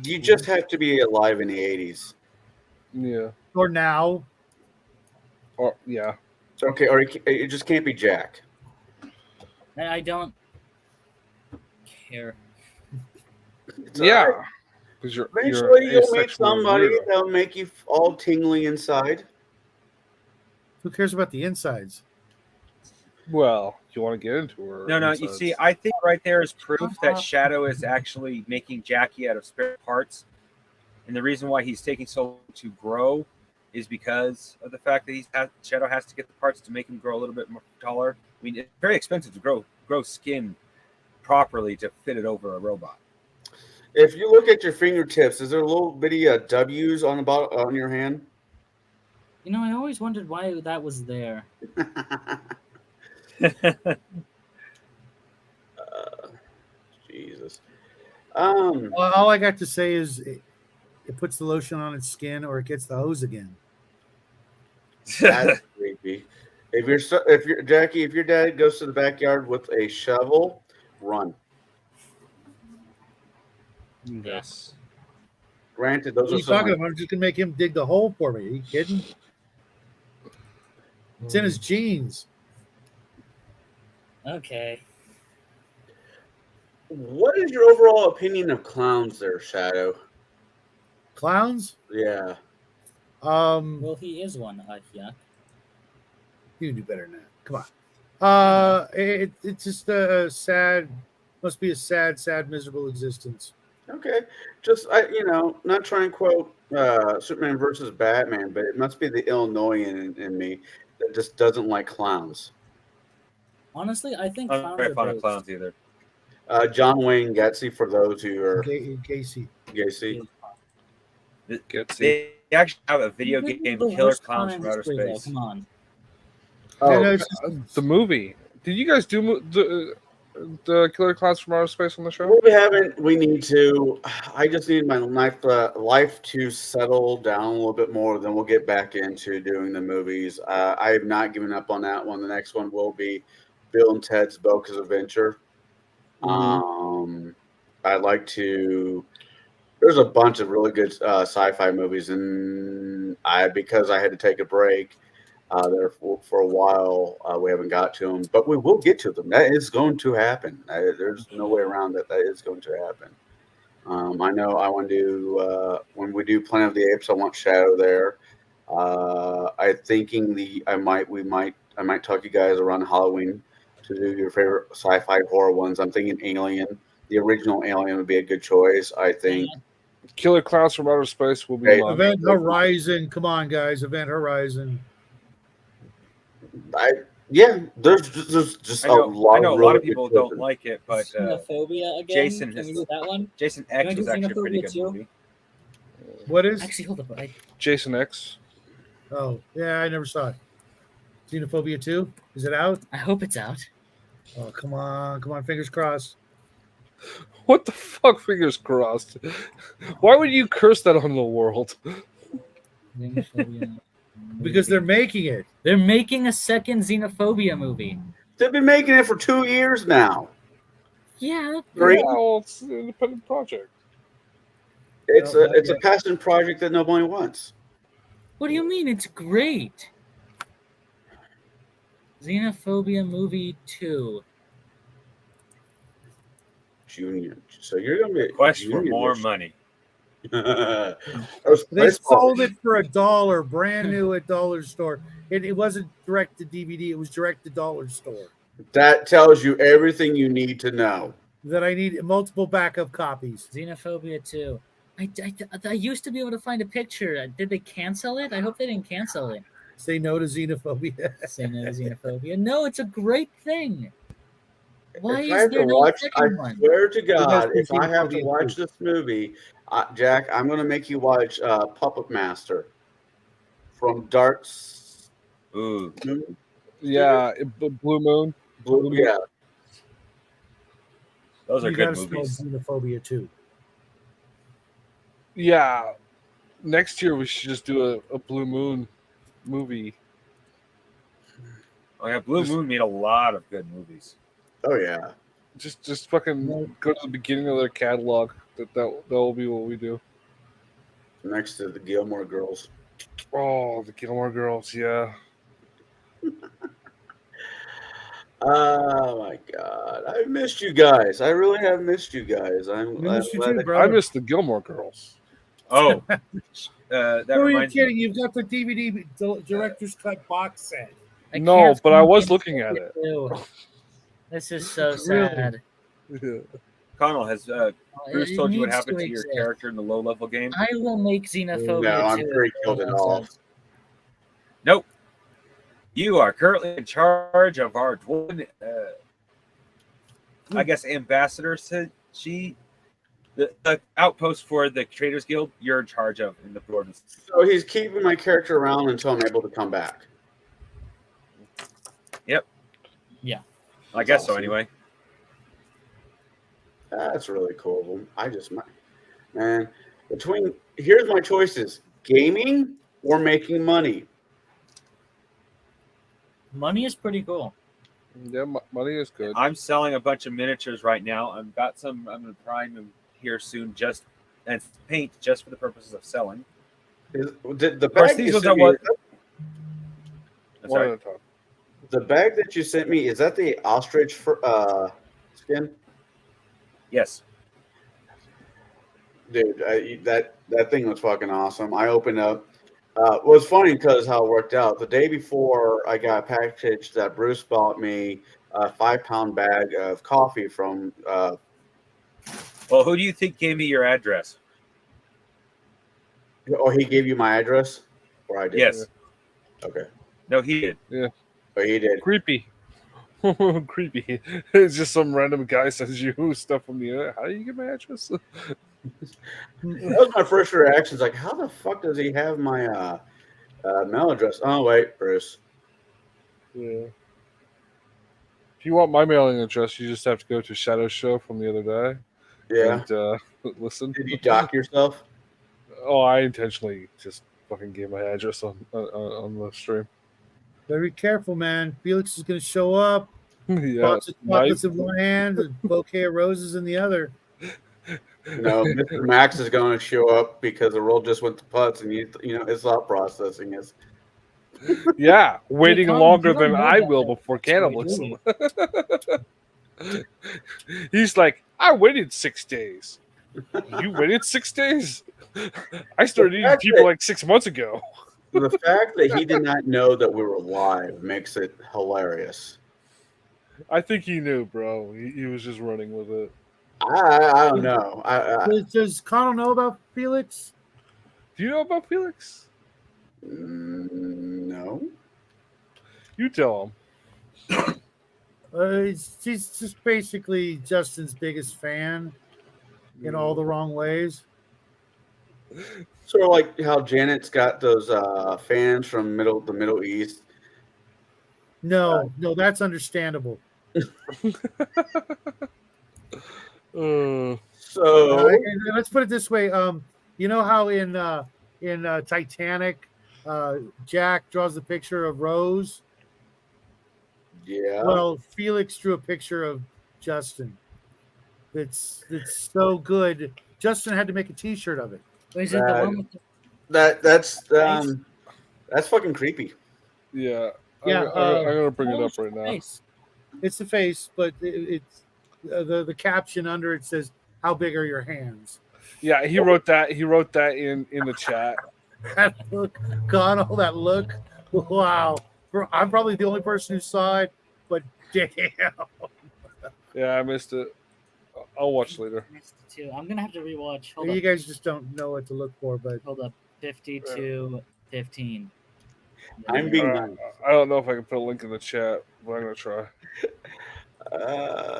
You just have to be alive in the 80s. Yeah. Or now. Or yeah. Okay, or it just can't be Jack. I don't care. It's Yeah. all right. Because you're Eventually, you'll meet asexual somebody weirdo. that'll make you all tingly inside. Who cares about the insides? Well, you want to get into her? No. You see, I think right there is proof that Shadow is actually making Jackie out of spare parts, and the reason why he's taking so long to grow is because of the fact that Shadow has to get the parts to make him grow a little bit more taller. I mean, it's very expensive to grow skin properly to fit it over a robot. If you look at your fingertips, is there little bitty W's on the bottom on your hand? I always wondered why that was there. Jesus. Well, all I got to say is it puts the lotion on its skin or it gets the hose again. That's creepy. If you're Jackie, if your dad goes to the backyard with a shovel, run. Yes. Granted, those What are are you some. talking about? I'm just gonna make him dig the hole for me. Are you kidding? It's in his jeans. Okay. What is your overall opinion of clowns, there, Shadow? Clowns? Yeah. Well, he is one. Yeah. You do better than that. Come on. It's just a sad. Must be a sad, miserable existence. Okay. Just not trying to quote Superman versus Batman, but it must be the Illinoisan in me. that just doesn't like clowns. Honestly, I think I'm clowns not very are fond of based. clowns either. John Wayne Gacy, for those who are Casey. Gacy. Getsy. They actually have a video This is game, the Killer worst Clowns con from in Outer history, though. Space. Come on. Oh, Yeah, no, it's just- The movie. Did you guys do the Killer Clowns from Outer Space on the show? we haven't. We need to. I just need my life to settle down a little bit more. Then we'll get back into doing the movies. I have not given up on that one. The next one will be Bill and Ted's Bogus Adventure. I'd like to. There's a bunch of really good sci-fi movies, and because I had to take a break there for a while, we haven't got to them, but we will get to them. That is going to happen. There's no way around it. That is going to happen. I know I want to do when we do Planet of the Apes. I want Shadow there. I'm thinking I might talk you guys around Halloween to do your favorite sci-fi horror ones. I'm thinking Alien. The original Alien would be a good choice. I think. Killer Clowns from Outer Space will be Hey, mine. Event Horizon. Come on, guys. Event Horizon. There's just I know a lot really of people good don't choices. like it, but Xenophobia again. Jason Can has- we do that one? Jason X Can I was do actually a pretty Xenophobia good too? movie. What is? Actually, hold up. Jason X. Oh, yeah, I never saw it. Xenophobia 2? Is it out? I hope it's out. Oh, come on. Come on. Fingers crossed. What the fuck? Fingers crossed. Why would you curse that on the world? Xenophobia. Because they're making it. They're making a second Xenophobia movie. They've been making it for 2 years now. Yeah. Three. Yeah, well, it's an independent project. It's No, a not it's a yet. passion project that nobody wants. What do you mean? It's great. Xenophobia movie 2. Junior. So you're gonna be Quest for Junior more this- money. They sold it for $1, brand new at dollar store. It wasn't direct to DVD. It was direct to dollar store. That tells you everything you need to know. That I need multiple backup copies. Xenophobia 2. I used to be able to find a picture. Did they cancel it? I hope they didn't cancel it. Say no to xenophobia. Say no to Xenophobia. No, it's a great thing. Why If I is have there to no watch, I second one? swear to God, Yes, if I have to Xenophobia watch too. this movie, Jack, I'm gonna make you watch Puppet Master from Dark's Ooh, Moon. Yeah, Blue Moon. Blue, yeah. those are You good gotta spell movies. xenophobia too. Yeah. Next year we should just do a Blue Moon movie. Oh yeah, Blue Moon made a lot of good movies. Oh yeah. Just fucking go to the beginning of their catalog. That will be what we do. Next to the Gilmore Girls. Oh, the Gilmore Girls, yeah. Oh my God, I missed you guys. I really have missed you guys. I'm We missed you glad too, that- bro. I miss the Gilmore Girls. Oh, that Who are you reminds me. kidding? You've got the DVD director's cut box set. I No, can't but I find was looking at Xenophobia 2. This is so Really? sad. Connell, has Bruce It told you what needs happened to your exist. character in the low-level game? I will make Xenophobia No, I'm 2. sure he killed it off. Nope. You are currently in charge of our dwarven, I guess, ambassador. The outpost for the Traders Guild. You're in charge of in the dwarven. So he's keeping my character around until I'm able to come back. I guess so. Awesome. Anyway, That's really cool. of him. I just, man, here's my choices: gaming or making money. Money is pretty cool. Yeah, money is good. I'm selling a bunch of miniatures right now. I'm going to prime them here soon, and paint just for the purposes of selling. The course, bag these you ones sent are me, what- I'm One sorry. at a time. the bag that you sent me, is that the ostrich skin? Yes. Dude, that thing was fucking awesome. I opened up. It was funny because how it worked out. The day before I got a package that Bruce bought me a 5-pound bag of coffee from. Well, who do you think gave me your address? Oh, he gave you my address, or I did. Yes. Okay. No, he did. But he did. Creepy. Creepy. It's just some random guy sends you stuff from the internet. How do you get my address? That was my first reaction. It's like, how the fuck does he have my mail address? Oh wait, Bruce. Yeah. If you want my mailing address, you just have to go to Shadow Show from the other day. Yeah. And listen. Did you dock yourself? Oh, I intentionally just fucking gave my address on the stream. Better be careful, man. Felix is going to show up. Yeah. Box of chocolates in one hand, a bouquet of roses in the other. No, Mr. Max is going to show up because the roll just went to putts, and his thought processing is. Yeah, waiting Colin, longer you don't than know I that. will before That's what we cannibalism. He's like, I waited 6 days. You waited 6 days? I started eating fact people that- like 6 months ago. The fact that he did not know that we were live makes it hilarious. I think he knew, bro. He was just running with it. I don't know. Does Connell know about Felix? Do you know about Felix? No. You tell him. He's just basically Justin's biggest fan in all the wrong ways. Sort of like how Janet's got those fans from the Middle East. No, that's understandable. So Let's put it this way. You know how in Titanic, Jack draws the picture of Rose. yeah, Well, Felix drew a picture of Justin. It's so good. Justin had to make a T-shirt of it. Wait, is it the one with the that's fucking creepy. Yeah. Yeah, I'm gonna bring it oh, up right now. face? It's the face, but it's the caption under it says, "How big are your hands?" Yeah, he wrote that. He wrote that in the chat. That look, Connell, that look. Wow. I'm probably the only person who saw it, but damn. Yeah, I missed it. I'll watch later. Missed it too. I'm gonna have to rewatch. Hold You up. guys just don't know what to look for, but Hold up. 52-15. I'm being nice. I don't know if I can put a link in the chat, but I'm gonna try.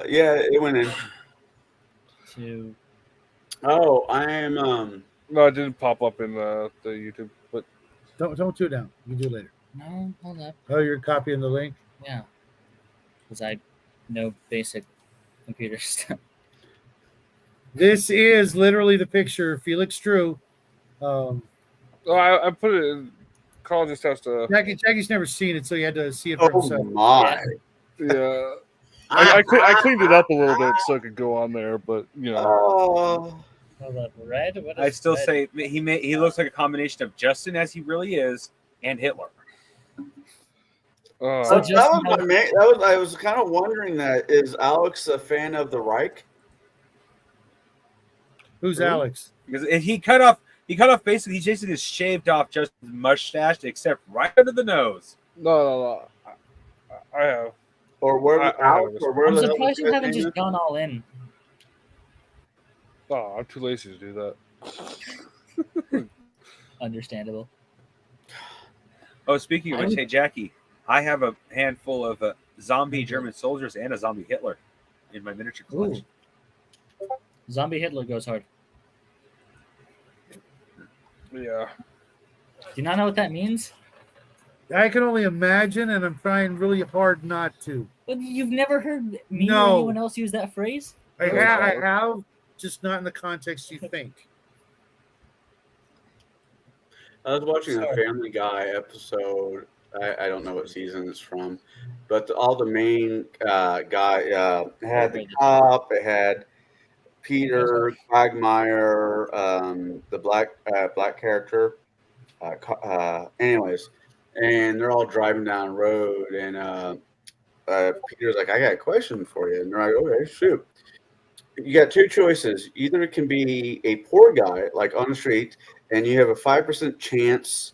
Yeah, it went in. Two. Oh, I am. No, it didn't pop up in the YouTube, but don't do it now. You can do it later. No, hold up. Oh, you're copying the link. Yeah. Because I know basic computer stuff. This is literally the picture Felix drew. I put it in. Colin just has to. Jackie's never seen it, so he had to see it for Oh himself. my! Yeah, I cleaned it up a little bit so it could go on there, but you know. Oh, Hold up. Red? What is I still red? say he looks like a combination of Justin as he really is and Hitler. So that Justin was my has- main. I was kind of wondering that. Is Alex a fan of the Reich? Who's Alex? Because he cut off basically he basically just shaved off Justin's mustache except right under the nose. No. I have. Or where I Alex? was- Or where I'm the hell surprised is you that haven't name? just gone all in. Oh, I'm too lazy to do that. Understandable. Oh, speaking of which, hey Jackie, I have a handful of zombie German soldiers and a zombie Hitler in my miniature collection. Zombie Hitler goes hard. Yeah. Do you not know what that means? I can only imagine, and I'm trying really hard not to. But you've never heard me No. or anyone else use that phrase? I have, just not in the context you think. I was watching a Sorry. Family Guy episode. I don't know what season it's from, but all the main guy had the cop. It had Peter Quagmire, the black character. Anyways, and they're all driving down the road, and Peter's like, "I got a question for you," and they're like, "Okay, shoot." You got two choices. Either it can be a poor guy, like on the street, and you have a 5% chance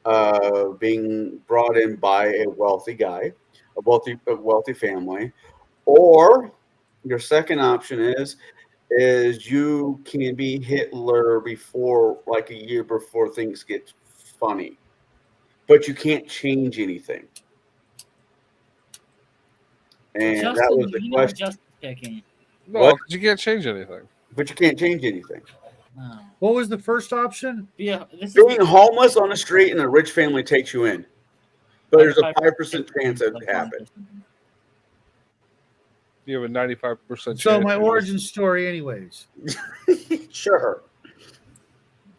of being brought in by a wealthy guy, a wealthy family, or your second option is you can be Hitler before, like a year before things get funny. but you can't change anything. And Justin, that was the you know what question. Justin's picking. No, What? 'cause you can't change anything. But you can't change anything. Oh. What was the first option? Yeah, this Being is homeless on the street and a rich family takes you in. But there's a 5% chance of it happen. You have a 95% So chance. my of origin story, anyways. Sure.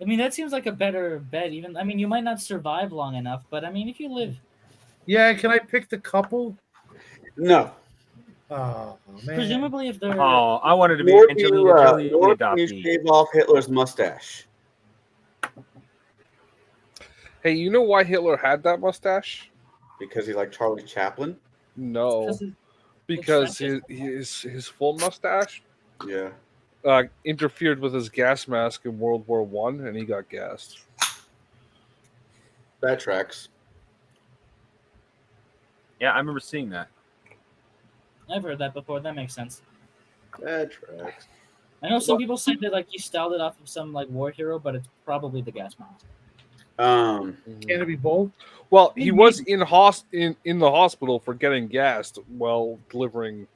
I mean, that seems like a better bet. Even I mean, you might not survive long enough, but I mean, if you live, Yeah, can I pick the couple? No. Oh man. presumably, if they're Oh, I wanted to be Nor Angelina Jolie can you adoptee. shave off Hitler's mustache. Hey, you know why Hitler had that mustache? Because he's like Charlie Chaplin. No, because it- because It's his full mustache Yeah. interfered with his gas mask in World War One, and he got gassed. That tracks. Yeah, I remember seeing that. I've heard that before. That makes sense. That tracks. I know some people say that like he styled it off of some like war hero, but it's probably the gas mask. Can it be both? Well, he was in the hospital for getting gassed while delivering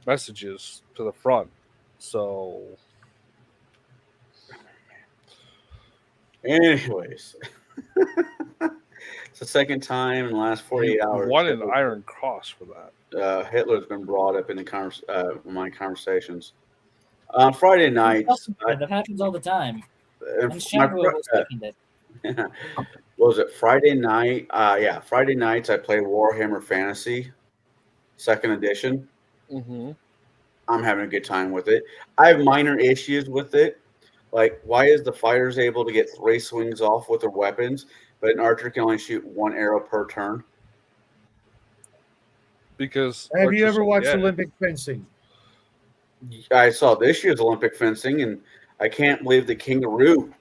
messages to the front. So Anyways. It's the second time in the last 48 hours. won an Iron Cross for that. Hitler's been brought up in my conversations. On Friday nights, that happens all the time. and And Shadow was taking it. what was it Friday night? Yeah, Friday nights I play Warhammer Fantasy, 2nd edition. Mm-hmm. I'm having a good time with it. I have minor issues with it, like why is the fighters able to get 3 swings off with their weapons, but an archer can only shoot 1 arrow per turn? Because Have you archers ever are watched dead. Olympic fencing? I saw this year's Olympic fencing, and I can't believe the kangaroo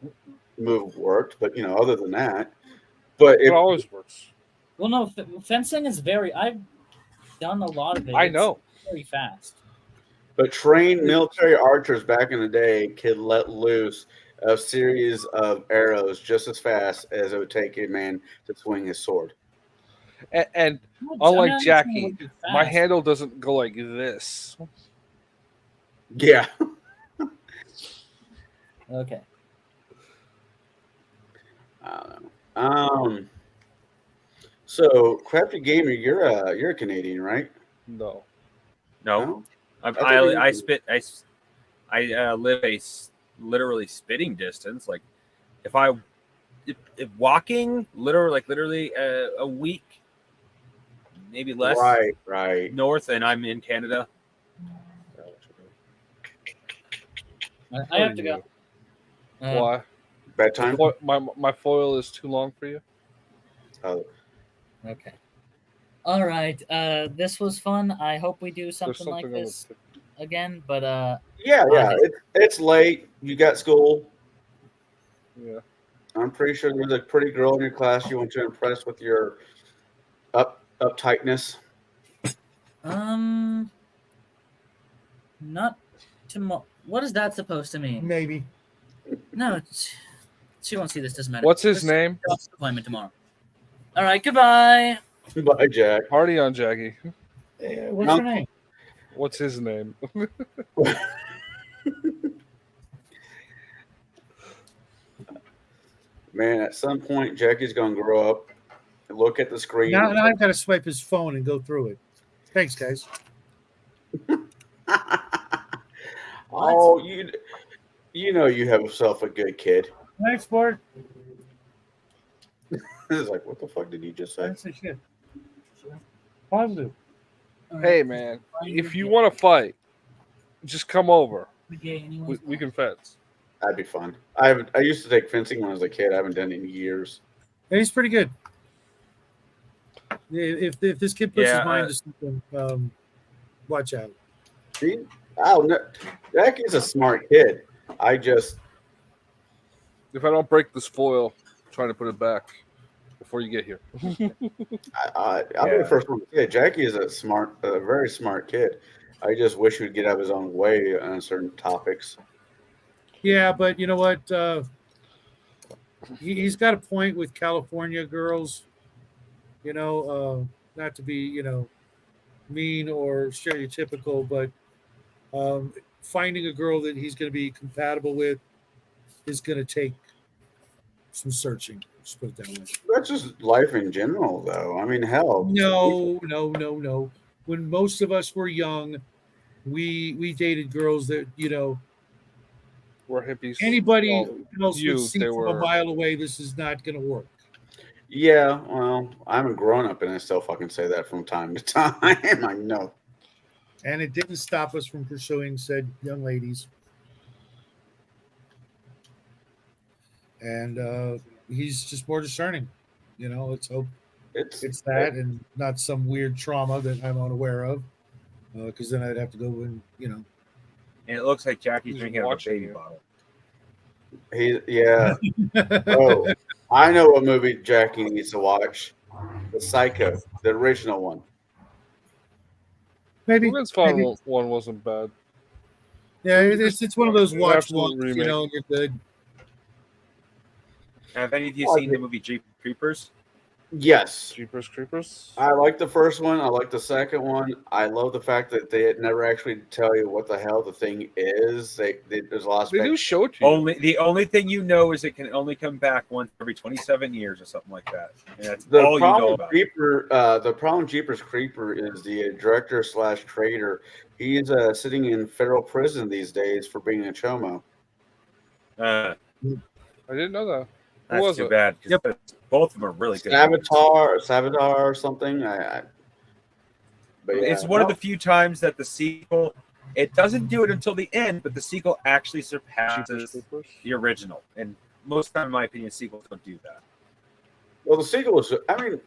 move worked. But other than that, but It always works. Well, no, fencing is very. I've done a lot of it. I It's know. very fast. But trained military archers back in the day could let loose a series of arrows just as fast as it would take a man to swing his sword. And Well, unlike I mean, Jackie, it would be my fast. handle doesn't go like this. Yeah. Okay. I don't know. So Crafty Gamer, you're a Canadian, right? No. No, I thought you- I live literally spitting distance. Like if walking, literally a week, maybe less Right. north, and I'm in Canada. I have to go. Why? Bedtime. My foil is too long for you. Oh, Okay. All right. This was fun. I hope we do There's something like on the this tip. again. But yeah. It's late. You got school. Yeah. I'm pretty sure there's a pretty girl in your class you want to impress with your uptightness. not tomorrow. What is that supposed to mean? Maybe. No, she won't see this. Doesn't matter. What's his This name? doctor's appointment tomorrow. All right. Goodbye. Bye, Jack. Party on, Jackie. What's No. her name? What's his name? Man, at some point, Jackie's going to grow up and look at the screen. Now I've got to swipe his phone and go through it. Thanks, guys. Oh, you know you have yourself a good kid. Thanks, Bart. It's like, what the fuck did you just say? That's the shit. Positive. Hey, man, if you want to fight, just come over. We can fence. That'd be fun. I used to take fencing when I was a kid. I haven't done it in years. Yeah, he's pretty good. Yeah, if this kid puts Yeah, his mind to something, watch out. See? Oh, no. Jackie's a smart kid. I just, If I don't break this foil, I'm trying to put it back before you get here. I'll be the first one to say it. Jackie is a very smart kid. I just wish he would get out of his own way on certain topics. Yeah, but you know what? he's got a point with California girls. Not to be mean or stereotypical, but finding a girl that he's going to be compatible with is going to take some searching. Just put it that way. That's just life in general, though. I mean, hell. No. When most of us were young, we dated girls that We're hippies. anybody Well, else would see they from a were. mile away. This is not going to work. Yeah, well, I'm a grown up and I still fucking say that from time to time. I know. And it didn't stop us from pursuing said young ladies. And he's just more discerning. Let's hope it's that and not some weird trauma that I'm unaware of. Because then I'd have to go and And it looks like Jackie's He's drinking out of a watching baby you. bottle. Yeah. Oh, I know what movie Jackie needs to watch. The Psycho, the original one. maybe. Women's Fun maybe. one wasn't bad. Yeah, it's one of those watch Absolute ones, remake. and you're good. Have any of you Oh, seen the movie Jeep Creepers? Yes. Jeepers Creepers. I like the first one. I like the second one. I love the fact that they had never actually tell you what the hell the thing is. There's a lot of They do show it to you. The only thing you know is it can only come back once every 27 years or something like that. And that's The all you know problem, about. the problem Jeepers Creeper is the director / traitor. He's sitting in federal prison these days for being a chomo. Uh, I didn't know that. Who that's was too it? bad. 'Cause both of them are really good. Savitar or something. But yeah, It's one of the few times that the sequel, it doesn't do it until the end, but the sequel actually Jeepers surpasses Creepers. the original. And most of the time, in my opinion, sequels don't do that. Well, the sequel was. I mean,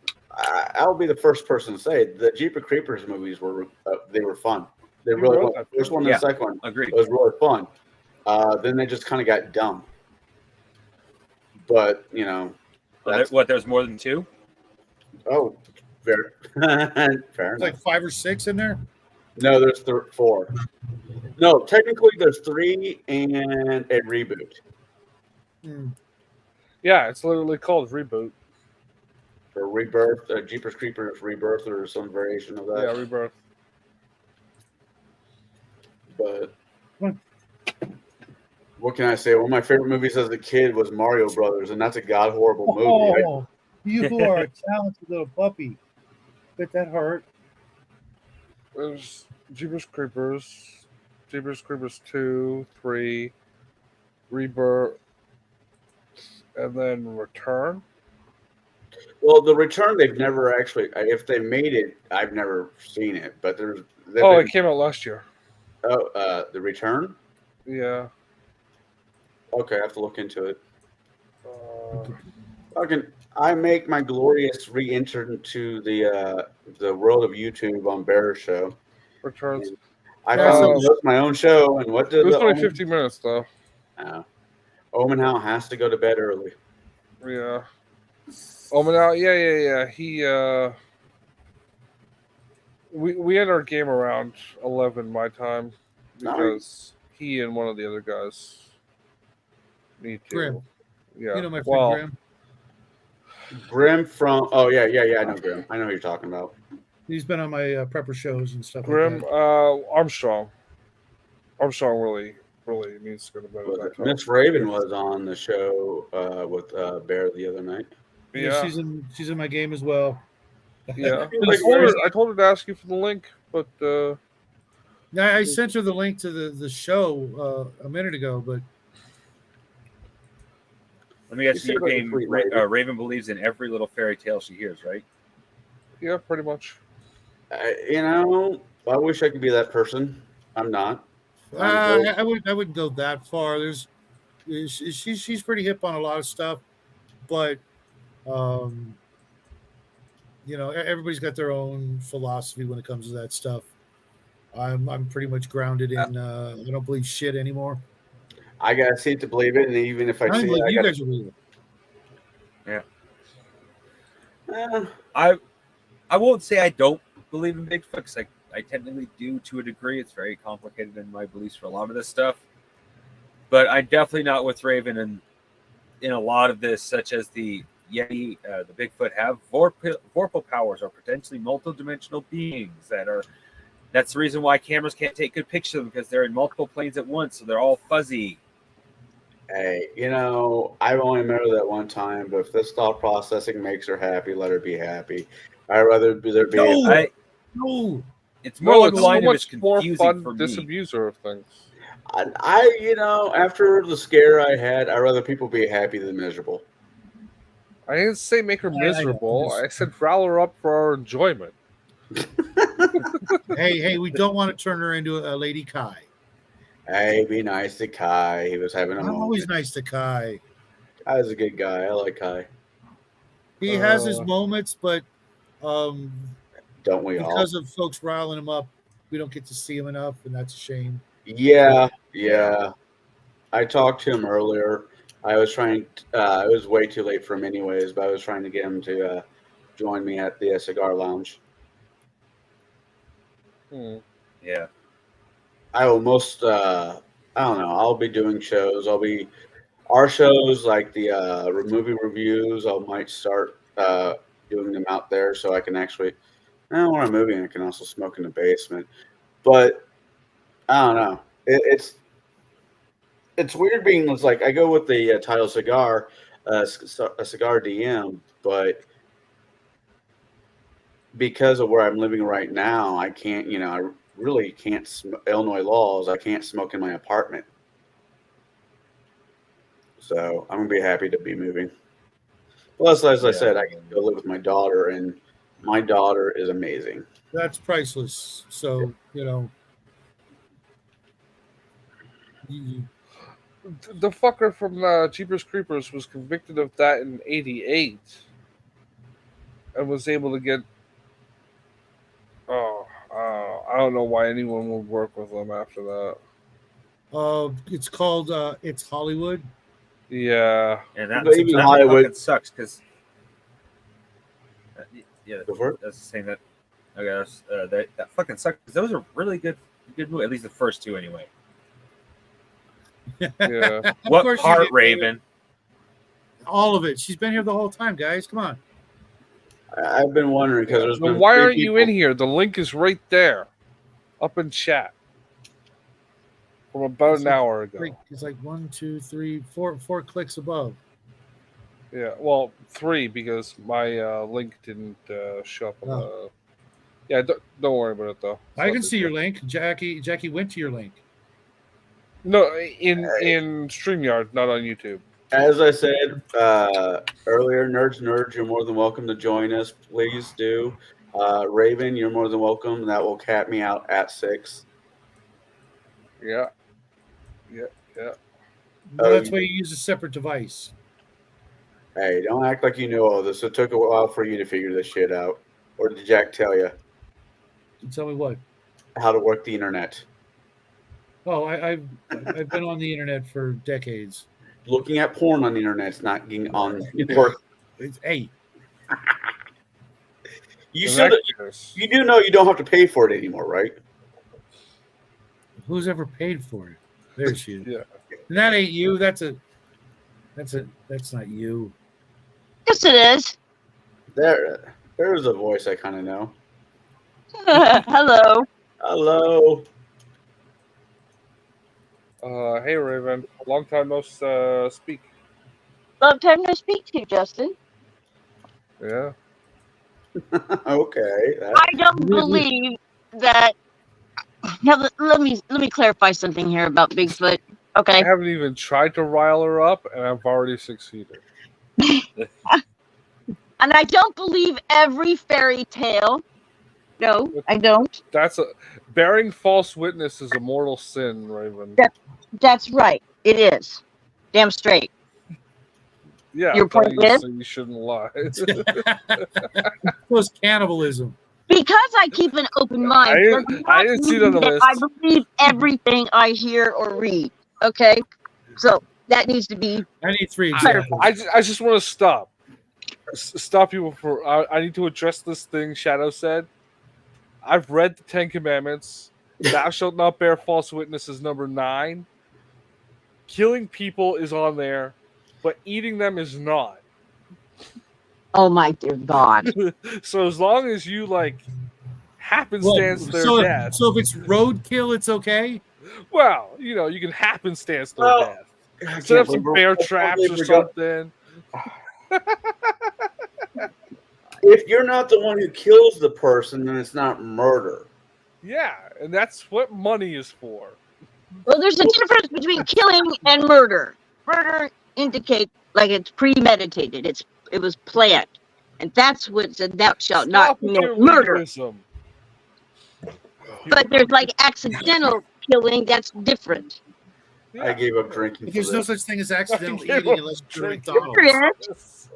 I'll be the first person to say the Jeepers Creepers movies were they were fun. They You really wrote were. that. The first one and Yeah. the second one Agreed. was really fun. Then they just kind of got dumb. But that's There's more than two? oh, fair, fair It's enough. like 5 or 6 in there. No, there's 4. No, technically there's 3 and a reboot. Hmm. Yeah, it's literally called Reboot. Or Rebirth, Jeepers Creepers Rebirth, or some variation of that. Yeah, Rebirth. But Hmm. what can I say? One of my favorite movies as a kid was Mario Brothers, and that's a god horrible movie. Oh, you are a talented little puppy. Bet that hurt. There's Jeepers Creepers, Jeepers Creepers 2, 3, Rebirth, and then Return. Well, The Return, they've never actually. If they made it, I've never seen it. But there's. Oh, it came out last year. The Return. Yeah. Okay, I have to look into it. Uh, I make my glorious re-enter into the world of YouTube on Bear's show. Returns. I Yeah, found so- my own show, and what It did was the only 50 minutes though. Omenhau has to go to bed early. Yeah. Omenau, yeah. He we had our game around 11 my time because he and one of the other guys need to. Grim. Yeah. You know my friend well, Graham. Grim from yeah, I know Grim. I know who you're talking about. He's been on my prepper shows and stuff. Grim Like that. Armstrong. Armstrong really needs to go to bed at that time. Miss Raven was on the show with Bear the other night. Yeah. She's in my game as well. Yeah. Like, I told her to ask you for the link, but I sent her the link to the show a minute ago, but Let me guess, You your said like a game, sweet lady. Raven believes in every little fairy tale she hears, right? yeah, pretty much. I wish I could be that person. I'm not. I wouldn't go that far. She's pretty hip on a lot of stuff, but everybody's got their own philosophy when it comes to that stuff. I'm pretty much grounded in I don't believe shit anymore. I gotta see it to believe it, and even if I I don't see believe it, you guys are believe it. I won't say I don't believe in Bigfoot because I technically do to a degree. It's very complicated in my beliefs for a lot of this stuff. But I'm definitely not with Raven and in a lot of this, such as the Yeti, the Bigfoot, have vorpal powers or potentially multidimensional beings that are. That's the reason why cameras can't take good pictures of them, because they're in multiple planes at once, so they're all fuzzy. Hey, you know, I've only met her that one time, but if this thought processing makes her happy, let her be happy. I'd rather there be. No! No. It's more No, along it's the so line of it's much more confusing fun for me. disabuse her of things. You know, after the scare I had, I'd rather people be happy than miserable. I didn't say make her I know. miserable. I said rile her up for our enjoyment. Hey, we don't want to turn her into a Lady Kai. Hey, be nice to Kai. He was having a I'm moment. always nice to Kai. Kai's a good guy. I like Kai. He has his Uh, moments, but Don't we all? because of folks riling him up, we don't get to see him enough, and that's a shame. Yeah. I talked to him earlier. I was trying. It was way too late for him, anyways. But I was trying to get him to join me at the cigar lounge. Yeah. I will most. I don't know. I'll be doing shows. Our shows, like the movie reviews. I might start doing them out there, so I can actually. When I'm moving, I can also smoke in the basement. But I don't know. It's weird being like I go with the title cigar, a cigar DM, but because of where I'm living right now, I can't. You know, I really can't. Illinois laws. I can't smoke in my apartment. So I'm gonna be happy to be moving. Plus, as I said, I can go live with my daughter, and my daughter is amazing. That's priceless. So, you know, The fucker from Jeepers Creepers was convicted of that in '88 and was able to get. I don't know why anyone would work with him after that. it's called It's Hollywood. Yeah. And that, But even that Hollywood- fucking sucks because. Yeah, Go for it. that's the same that. I guess that fucking sucks. 'Cause those are really good movies. At least the first two, anyway. Yeah. Of What course you part, did, David. Raven? All of it. She's been here the whole time, guys. Come on. I've been wondering because there's Then been why 3 aren't you people- in here? The link is right there, up in chat, from about an hour ago. It's like 1, 2, 3, 4 clicks above. Yeah, well, 3 because my link didn't show up on the. Yeah, don't worry about it though. It's I not can big see your deal. link. Jackie went to your link. No, in StreamYard, not on YouTube. As I said earlier, nerds, you're more than welcome to join us. Please do. Raven, you're more than welcome. That will cap me out at 6. Yeah. Well, that's why you use a separate device. Hey, don't act like you know all this. It took a while for you to figure this shit out. Or did Jack tell you You tell me what? how to work the internet? Oh, I've been on the internet for decades. Looking at porn on the internet's not getting on work. Hey, You do know you don't have to pay for it anymore, right? who's ever paid for it? There she is. Yeah. And that ain't you. That's not you. Yes, it is. There's a voice I kind of know. Hello. Hello. Hey Raven, long time no speak. Long time no speak to you, Justin. Yeah. Okay. I don't believe that. Now, let me clarify something here about Bigfoot. Okay. I haven't even tried to rile her up, and I've already succeeded. And I don't believe every fairy tale. No, I don't. Bearing false witness is a mortal sin, Raven. That's right. It is. Damn straight. Yeah, Your but point you is? say you shouldn't lie. It was cannibalism. Because I keep an open mind. I didn't see it on the that list. I believe everything I hear or read. Okay? So that needs to be. I need 3 examples. I just want to stop. Stop you before I need to address this thing Shadow said. I've read the 10 Commandments. Thou shalt not bear false witness is number 9. Killing people is on there. but eating them is not. Oh my dear God. So as long as you like happenstance their so, death, so if it's roadkill, it's okay. well, you can happenstance their Well, death. I Set up can't some believe bear I can't traps believe or we got- something. If you're not the one who kills the person, then it's not murder. Yeah, and that's what money is for. Well, there's a difference between killing and murder. Murder indicates like it's premeditated. It was planned, and that's what said thou shalt not Stop with commit your murder. legalism. But there's like accidental killing that's different. I gave up drinking. But For there's no this. such thing as accidental I gave eating up unless you're drinking. McDonald's.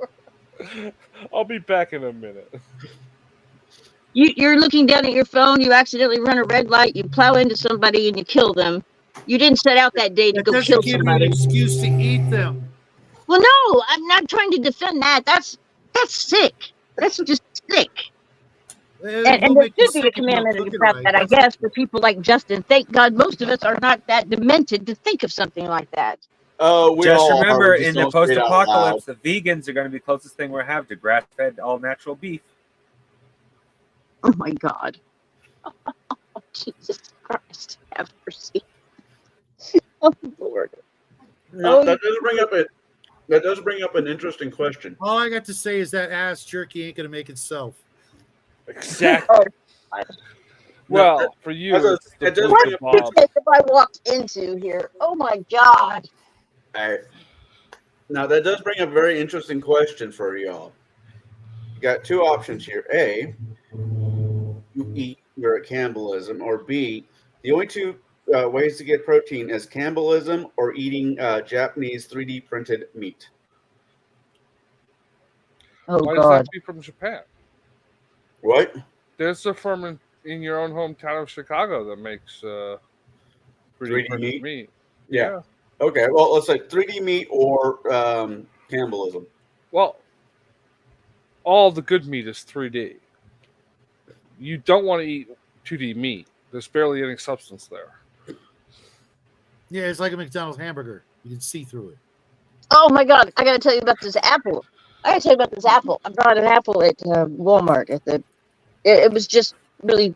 I'll be back in a minute. You're looking down at your phone. You accidentally run a red light. You plow into somebody and you kill them. You didn't set out that day to That go doesn't kill give you an somebody. excuse to eat them. Well, no, I'm not trying to defend that. That's sick. That's just sick. And there should be a commandment about that, I guess, for people like Justin. Thank God most of us are not that demented to think of something like that. Oh, we Just all remember, are. We just in the don't say it out post-apocalypse, loud. the vegans are going to be the closest thing we have to grass-fed, all-natural beef. Oh my God. Jesus Christ. Have mercy. Oh Lord. No, Oh, that does bring up an interesting question. All I got to say is that ass jerky ain't gonna make itself. Exactly. Oh, Well, for you, That's a- it's the it does Blizzard bring up- Bob. what have I walked into here? Oh my God. Alright. Now that does bring up a very interesting question for y'all. You got two options here. A, you eat, you're at cannibalism, or B, the only two ways to get protein is cannibalism or eating Japanese 3D printed meat. Oh Why does God. that be from Japan? What? There's a firm in your own hometown of Chicago that makes 3D 3D meat? meat. Yeah. Okay. Well, let's say 3D meat or cannibalism. Well, all the good meat is 3D. You don't want to eat 2D meat. There's barely any substance there. Yeah, it's like a McDonald's hamburger. You can see through it. Oh my God. I gotta tell you about this apple. I brought an apple at Walmart it was just really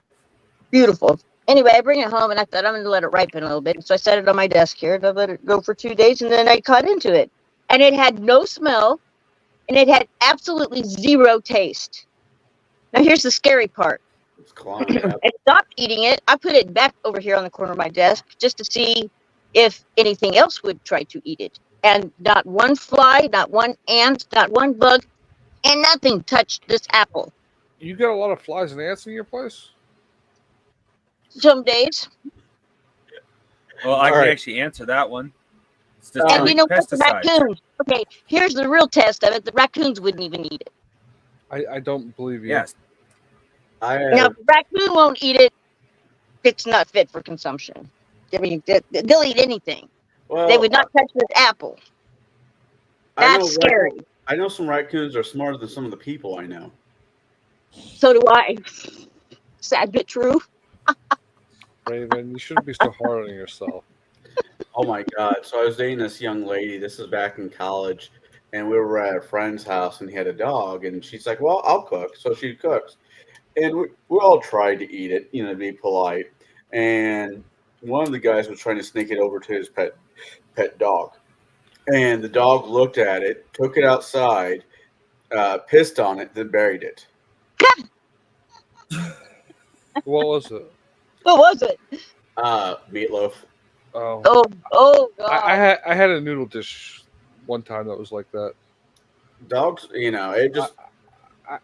beautiful. Anyway, I bring it home and I thought I'm going to let it ripen a little bit. So I set it on my desk here and I let it go for 2 days and then I cut into it. And it had no smell and it had absolutely zero taste. Now here's the scary part. It's climbing up. I stopped eating it. I put it back over here on the corner of my desk just to see if anything else would try to eat it. And not one fly, not one ant, not one bug, and nothing touched this apple. You got a lot of flies and ants in your place? Some days. Well, I All can right. actually answer that one. It's And determined you know what? The pesticides. raccoons. Okay, here's the real test of it. The raccoons wouldn't even eat it. I don't believe you. Yes. I Now, have, if the raccoon won't eat it, it's not fit for consumption. I mean, they'll eat anything. well, They would not touch this apple. I know That's scary. I know some raccoons are smarter than some of the people I know. So do I. Sad but true. Raven, you shouldn't be so hard on yourself. Oh my God. So I was dating this young lady. This is back in college. And we were at a friend's house and he had a dog. And she's like, well, I'll cook. So she cooks. And we all tried to eat it, to be polite. And one of the guys was trying to sneak it over to his pet dog. And the dog looked at it, took it outside, pissed on it, then buried it. What was it? What was it? Meatloaf. Oh, Oh God. I had a noodle dish one time that was like that. Dogs, it just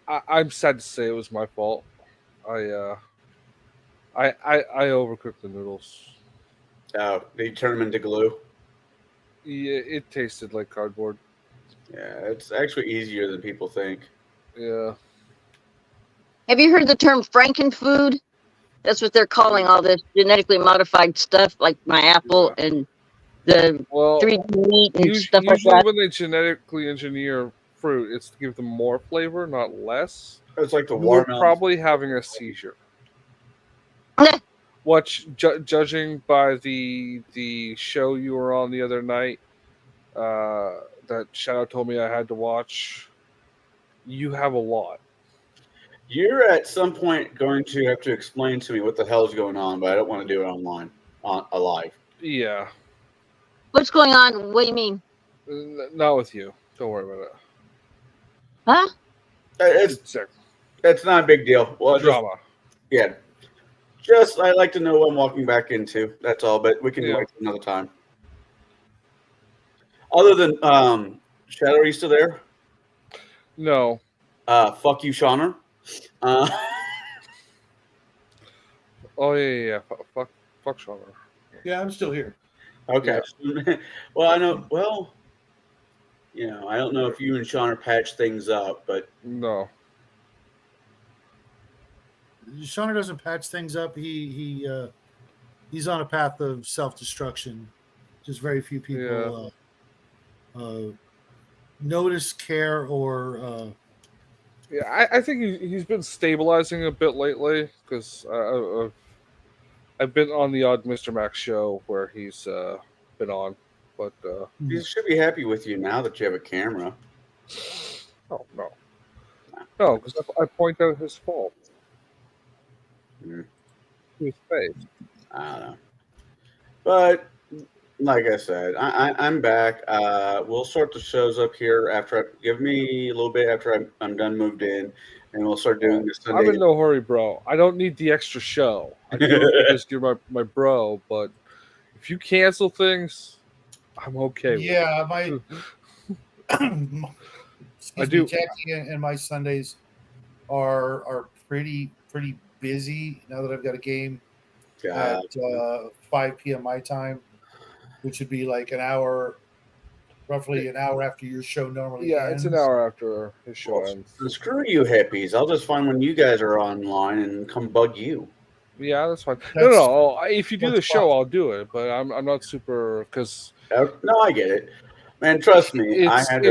I'm sad to say it was my fault. I overcooked the noodles. they turn them into glue. Yeah, it tasted like cardboard. Yeah, it's actually easier than people think. Yeah. Have you heard the term frankenfood? That's what they're calling all this genetically modified stuff, like my apple and the Well, 3D meat and stuff like usually that. when they genetically engineer fruit, it's to give them more flavor, not less. It's like the You were watermelon. probably having a seizure. Judging by the show you were on the other night, that Shadow told me I had to watch. You have a lot. You're at some point going to have to explain to me what the hell's going on, but I don't want to do it online, alive. Yeah, What's going on? What do you mean? not with you. Don't worry about it. Huh? It's not a big deal. Well, just, Drama. yeah, just I like to know what I'm walking back into. That's all. But we can Yeah. wait another time. Other than Shadow, are you still there? No. Fuck you, Shauna. Oh yeah. Fuck Shauna. Yeah, I'm still here. Okay. Well, I know. Well, I don't know if you and Shauna patch things up, but No. Shauna doesn't patch things up. He's on a path of self-destruction. Just very few people notice, care, or Yeah, I think he's been stabilizing a bit lately because I've been on the odd Mr. Max show where he's been on, but he should be happy with you now that you have a camera. no, because I point out his fault. Mm. His face. I don't know. But like I said, I'm back. We'll sort the shows up here after. Give me a little bit after I'm done moved in, and we'll start doing this Sunday. I'm in no hurry, bro. I don't need the extra show. I do it because you're my bro. But if you cancel things, I'm okay. yeah, my I do. Jackie and my Sundays are pretty busy now that I've got a game God. at 5 p.m. my time, which would be like roughly an hour after your show normally Yeah, ends. it's an hour after his show ends. Screw you, hippies! I'll just find when you guys are online and come bug you. Yeah, that's fine. That's- No. If you do the that's show, fine. I'll do it. But I'm not super because No, I get it, man. Trust me, I had to.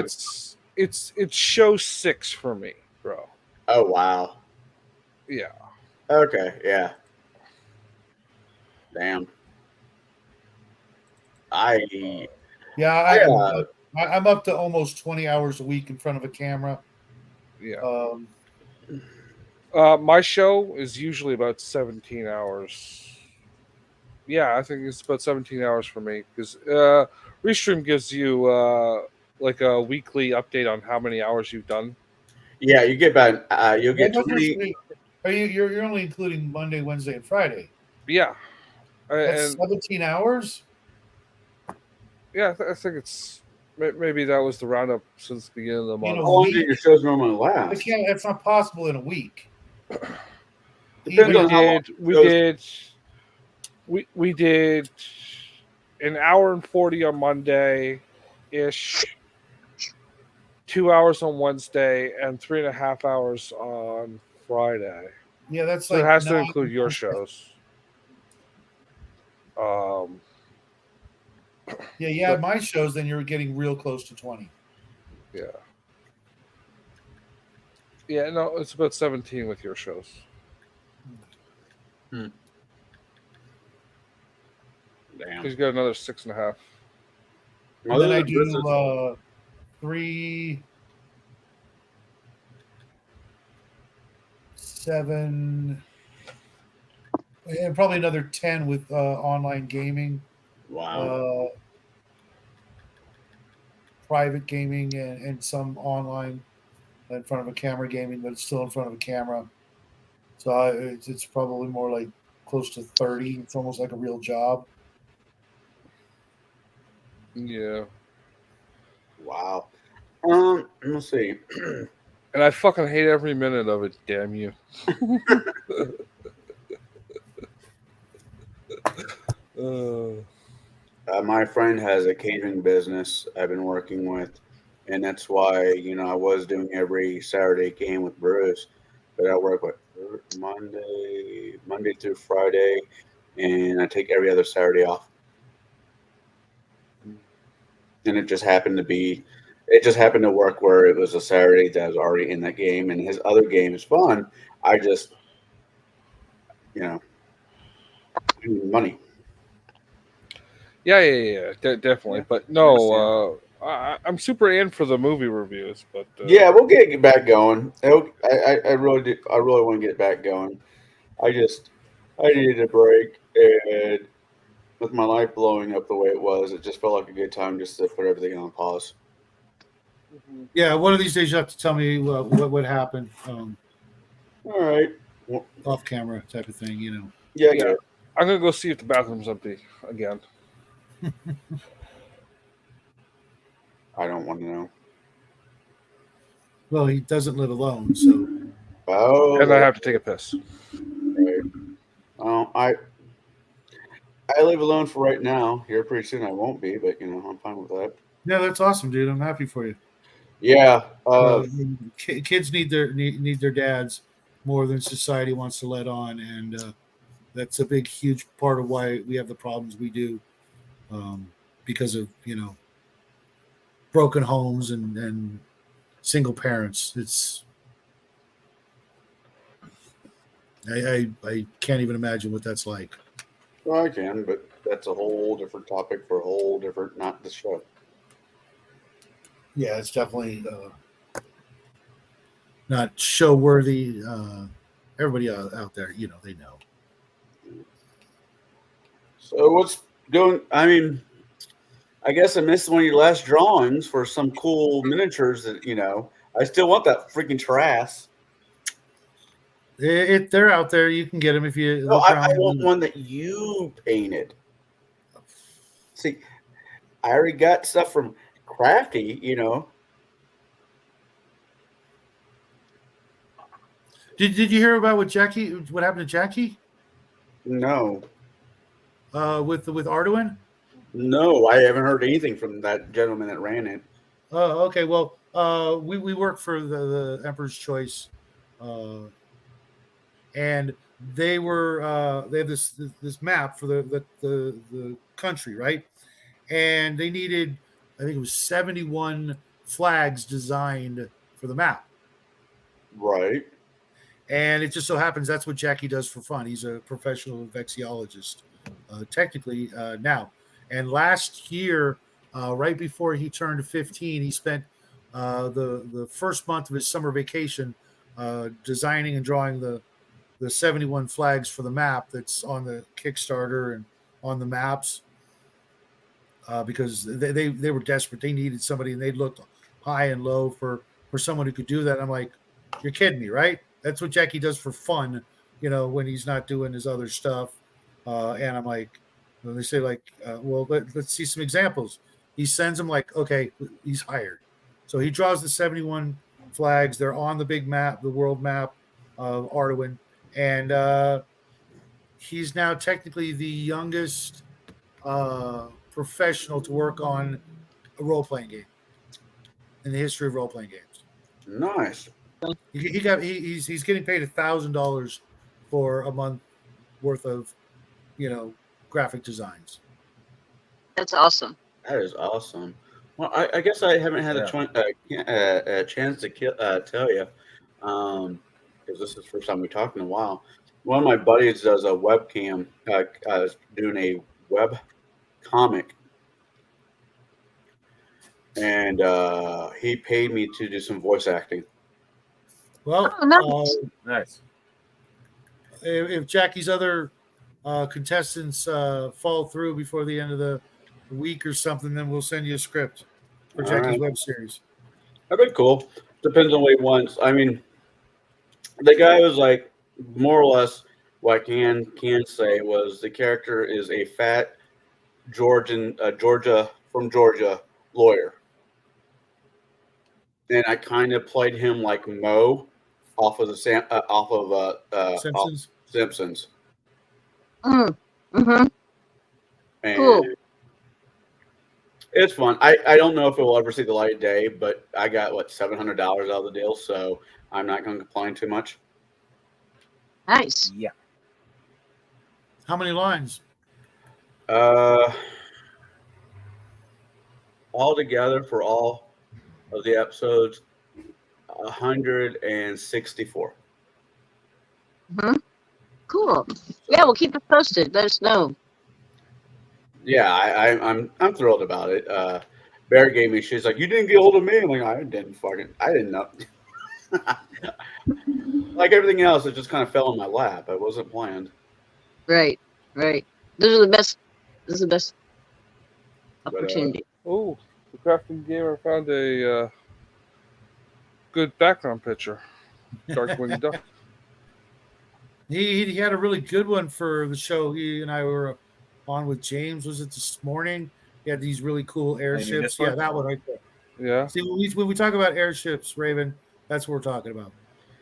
it's show 6 for me, bro. Oh wow. Yeah. Okay. Yeah. Damn. Yeah, I'm up to almost 20 hours a week in front of a camera. Yeah. My show is usually about 17 hours. Yeah, I think it's about 17 hours for me because Restream gives you like a weekly update on how many hours you've done. Yeah, you get about you'll get 20. You're only including Monday, Wednesday, and Friday. Yeah. That's And 17 hours. yeah, I think it's maybe that was the roundup since the beginning of the month. know, How long do your shows normally last? That's not possible in a week. Depends on how long we did an hour and 40 on Monday ish, 2 hours on Wednesday, and 3.5 hours on Friday. Yeah, that's So like it has to 9 include your shows. Yeah, my shows, then you're getting real close to 20. Yeah, no, it's about 17 with your shows. Damn. He's got another 6.5. And then I do 3, 7, and probably another 10 with online gaming. Wow. Private gaming and some online in front of a camera gaming, but it's still in front of a camera. So it's probably more like close to 30. It's almost like a real job. Yeah. Wow. Let's see. And I fucking hate every minute of it, damn you. My friend has a catering business I've been working with, and that's why I was doing every Saturday game with Bruce, but I work with Monday through Friday, and I take every other Saturday off. And it just happened to work where it was a Saturday that I was already in that game, and his other game is fun. I just, I need money. Yeah, definitely. But no, I'm super in for the movie reviews, but Yeah, we'll get back going. I really do. I really want to get back going. I needed a break, and with my life blowing up the way it was, it just felt like a good time just to put everything on pause. Yeah, one of these days you have to tell me what happened, All right. Well, off camera type of thing. You know. yeah, Yeah. yeah. I'm gonna go see if the bathroom's empty again. I don't want to know. Well, he doesn't live alone, so Oh, And I have to take a piss. right. Well, I live alone for right now. Here pretty soon I won't be, but I'm fine with that. yeah, that's awesome, dude. I'm happy for you. Yeah. Kids need their dads more than society wants to let on, and that's a big, huge part of why we have the problems we do, because of broken homes and single parents. It's I can't even imagine what that's like. Well, I can, but that's a whole different topic for a whole different, not the show. Yeah, it's definitely not show worthy. Everybody out there, they know. So what's going? I mean, I guess I missed one of your last drawings for some cool miniatures that I still want that freaking Trask. They're out there. You can get them if you No, look I around. want one that you painted. See, I already got stuff from Crafty. Did you hear about what happened to Jackie? No, With Arduin? no, I haven't heard anything from that gentleman that ran it. Oh, okay. Well, we work for the Emperor's Choice, and they have this map for the country, right? And they needed, I think it was 71 flags designed for the map. Right. And it just so happens that's what Jackie does for fun. He's a professional vexiologist, technically now. And last year, right before he turned 15, he spent the first month of his summer vacation designing and drawing the 71 flags for the map that's on the Kickstarter and on the maps, because they were desperate. They needed somebody, and they looked high and low for someone who could do that. I'm like, you're kidding me, right? That's what Jackie does for fun, when he's not doing his other stuff. And I'm like, when they say well, let's see some examples. He sends them okay, he's hired. So he draws the 71 flags. They're on the big map, the world map of Arduin. And he's now technically the youngest professional to work on a role-playing game in the history of role-playing games. Nice. He's getting paid $1,000 for a month worth of graphic designs. That's awesome. That is awesome. Well, I guess I haven't had a chance to tell you, because this is the first time we talked in a while. One of my buddies does a webcam, doing a web comic, and he paid me to do some voice acting. Well, Oh, nice. Nice. If Jackie's other contestants fall through before the end of the week or something, then we'll send you a script for All Jackie's right. web series. That'd be cool. Depends on what he wants. I mean, the guy was like, more or less, what I can say was the character is a fat Georgia lawyer, and I kind of played him like Mo off of Simpsons. Simpsons. Mm-hmm. And Cool. it's fun. I don't know if it will ever see the light of day, but I got $700 out of the deal, so I'm not going to complain too much. Nice. Yeah. How many lines? Altogether for all of the episodes, 164. Cool. Yeah, we'll keep it posted. Let us know. Yeah, I'm thrilled about it. Bear gave me. She's like, "You didn't get hold of me." I'm like, I didn't know. Like everything else, it just kind of fell in my lap. It wasn't planned. Right. Right. Those are the best. This is the best But, opportunity. Oh, the crafting gamer found a good background picture. Darkwing Duck. He had a really good one for the show. He and I were on with James. Was it this morning? He had these really cool airships. this one? Yeah, that one right there. Yeah. See, when we talk about airships, Raven, that's what we're talking about.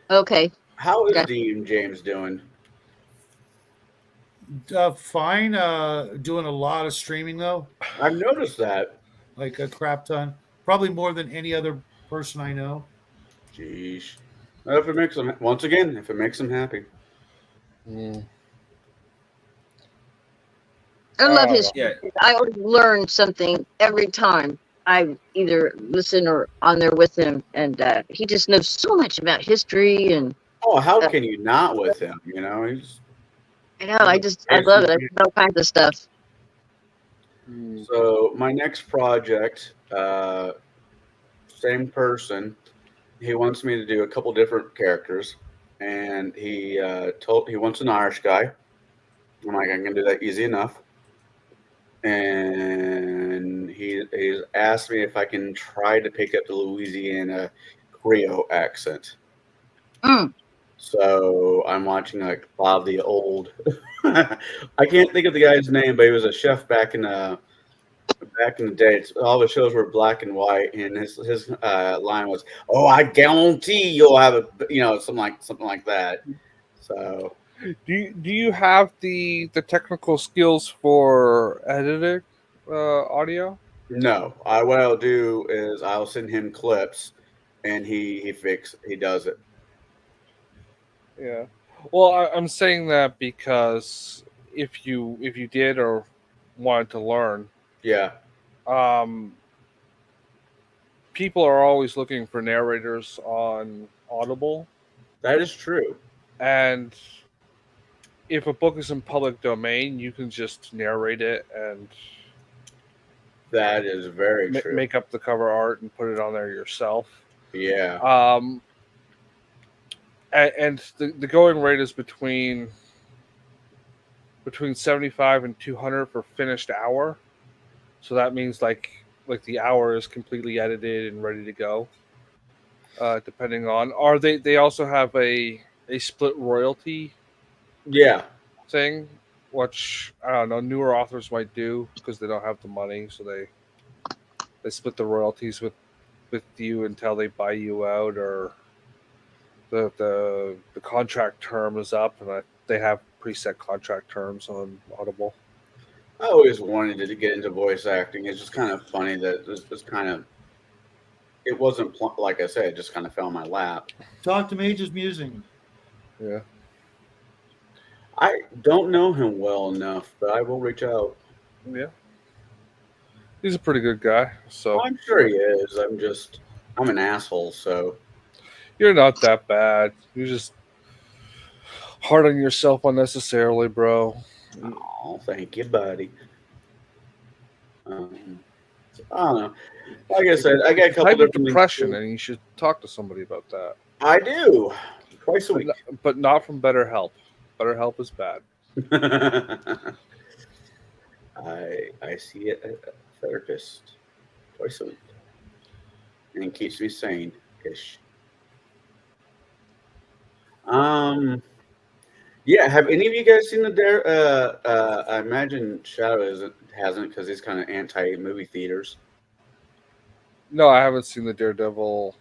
Okay. how is Okay. Dean James doing? Fine. Doing a lot of streaming though, I've noticed that. like a crap ton. Probably more than any other person I know. Jeez. If it makes him if it makes him happy. Mm. I love Oh, his. Yeah. I always learn something every time I either listen or on there with him, and he just knows so much about history. And Oh, how can you not with him? You know, he's I know, I love it. I know all kinds of stuff. Mm. so my next project. Same person. He wants me to do a couple different characters, and he wants an Irish guy. I'm like, I can do that easy enough. And he's asked me if I can try to pick up the Louisiana Creole accent. Mm. So I'm watching like Bob the Old. I can't think of the guy's name, but he was a chef back in the day. All the shows were black and white, and his line was, "Oh, I guarantee you'll have something like that." So Do you have the technical skills for editing audio? no, what I'll do is I'll send him clips, and he does it. Yeah. Well, I'm saying that because if you did or wanted to learn, Yeah, people are always looking for narrators on Audible, that is true. and if a book is in public domain, you can just narrate it and That is very true. make up the cover art and put it on there yourself. Yeah, And the going rate is between 75 and 200 for finished hour. So that means like the hour is completely edited and ready to go. Depending on, or they also have a split royalty yeah. thing, which I don't know, newer authors might do because they don't have the money, so they split the royalties with you until they buy you out, or the contract term is up, and they have preset contract terms on Audible. I always wanted to get into voice acting. It's just kind of funny that it wasn't like I said, it just kind of fell in my lap. Talk to Mage's musing. Yeah. I don't know him well enough, but I will reach out. Yeah. He's a pretty good guy. So I'm sure he is. I'm an asshole, so you're not that bad. You're just hard on yourself unnecessarily, bro. oh, thank you, buddy. I don't know. Like I said, I got a couple Type of different depression, things and you should talk to somebody about that. I do twice a week. But not from BetterHelp. BetterHelp is bad. I see a therapist twice a week, and it keeps me sane ish. Yeah. Have any of you guys seen the Dare? I imagine Shadow hasn't because he's kind of anti movie theaters. No, I haven't seen the Daredevil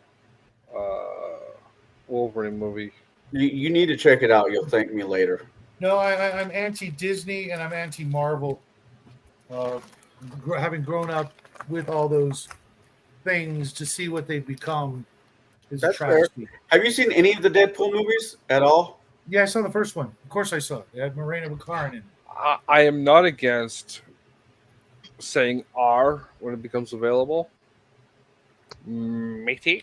Wolverine movie. You need to check it out. You'll thank me later. No, I'm anti-Disney and I'm anti-Marvel. Having grown up with all those things, to see what they've become is a That's fair. travesty. Have you seen any of the Deadpool movies at all? Yeah, I saw the first one. Of course I saw it. It had Morena Baccarin in it. I am not against saying R when it becomes available. Matey.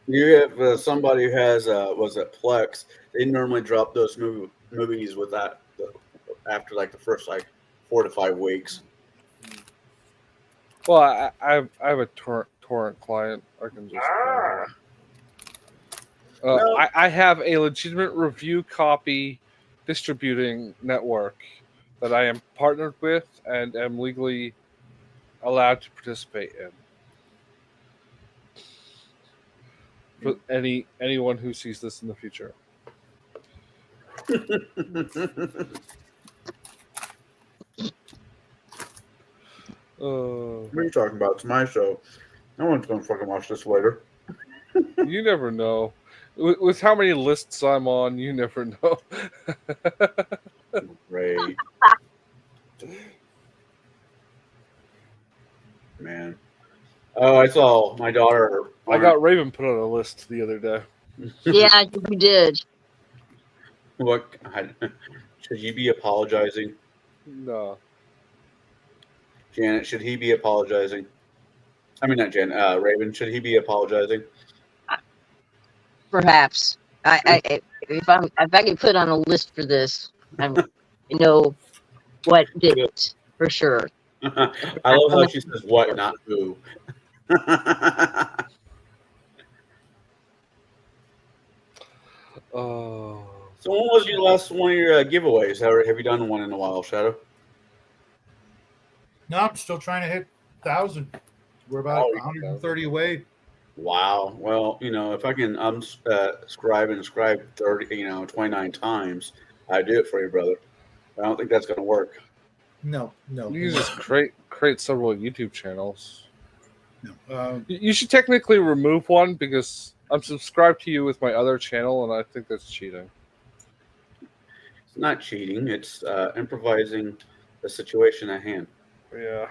You have somebody who has was it Plex? They normally drop those movies with that after like the first like 4 to 5 weeks. Well, I have a torrent client. I can just. No. I have a legitimate review copy distributing network that I am partnered with and am legally allowed to participate in. For anyone who sees this in the future. What are you talking about? It's my show. No one's gonna fucking watch this later. You never know. With how many lists I'm on, you never know. Great. Man. Oh, I saw my daughter. I got Raven put on a list the other day. Yeah, you did. What? Should you be apologizing? No. Janet, should he be apologizing? I mean, not Janet. Raven, should he be apologizing? Perhaps. If I get put on a list for this, I know what did it for sure. I love how she says what, not who. Oh. So when was your last one of your giveaways? Have you done one in a while, Shadow? No, I'm still trying to hit 1,000. We're about Oh, 130 away. Wow. Well, if I can subscribe and subscribe 29 times, I do it for you, brother. I don't think that's going to work. No. You can just create several YouTube channels. No. You should technically remove one because I'm subscribed to you with my other channel, and I think that's cheating. It's not cheating. It's improvising the situation at hand. Yeah.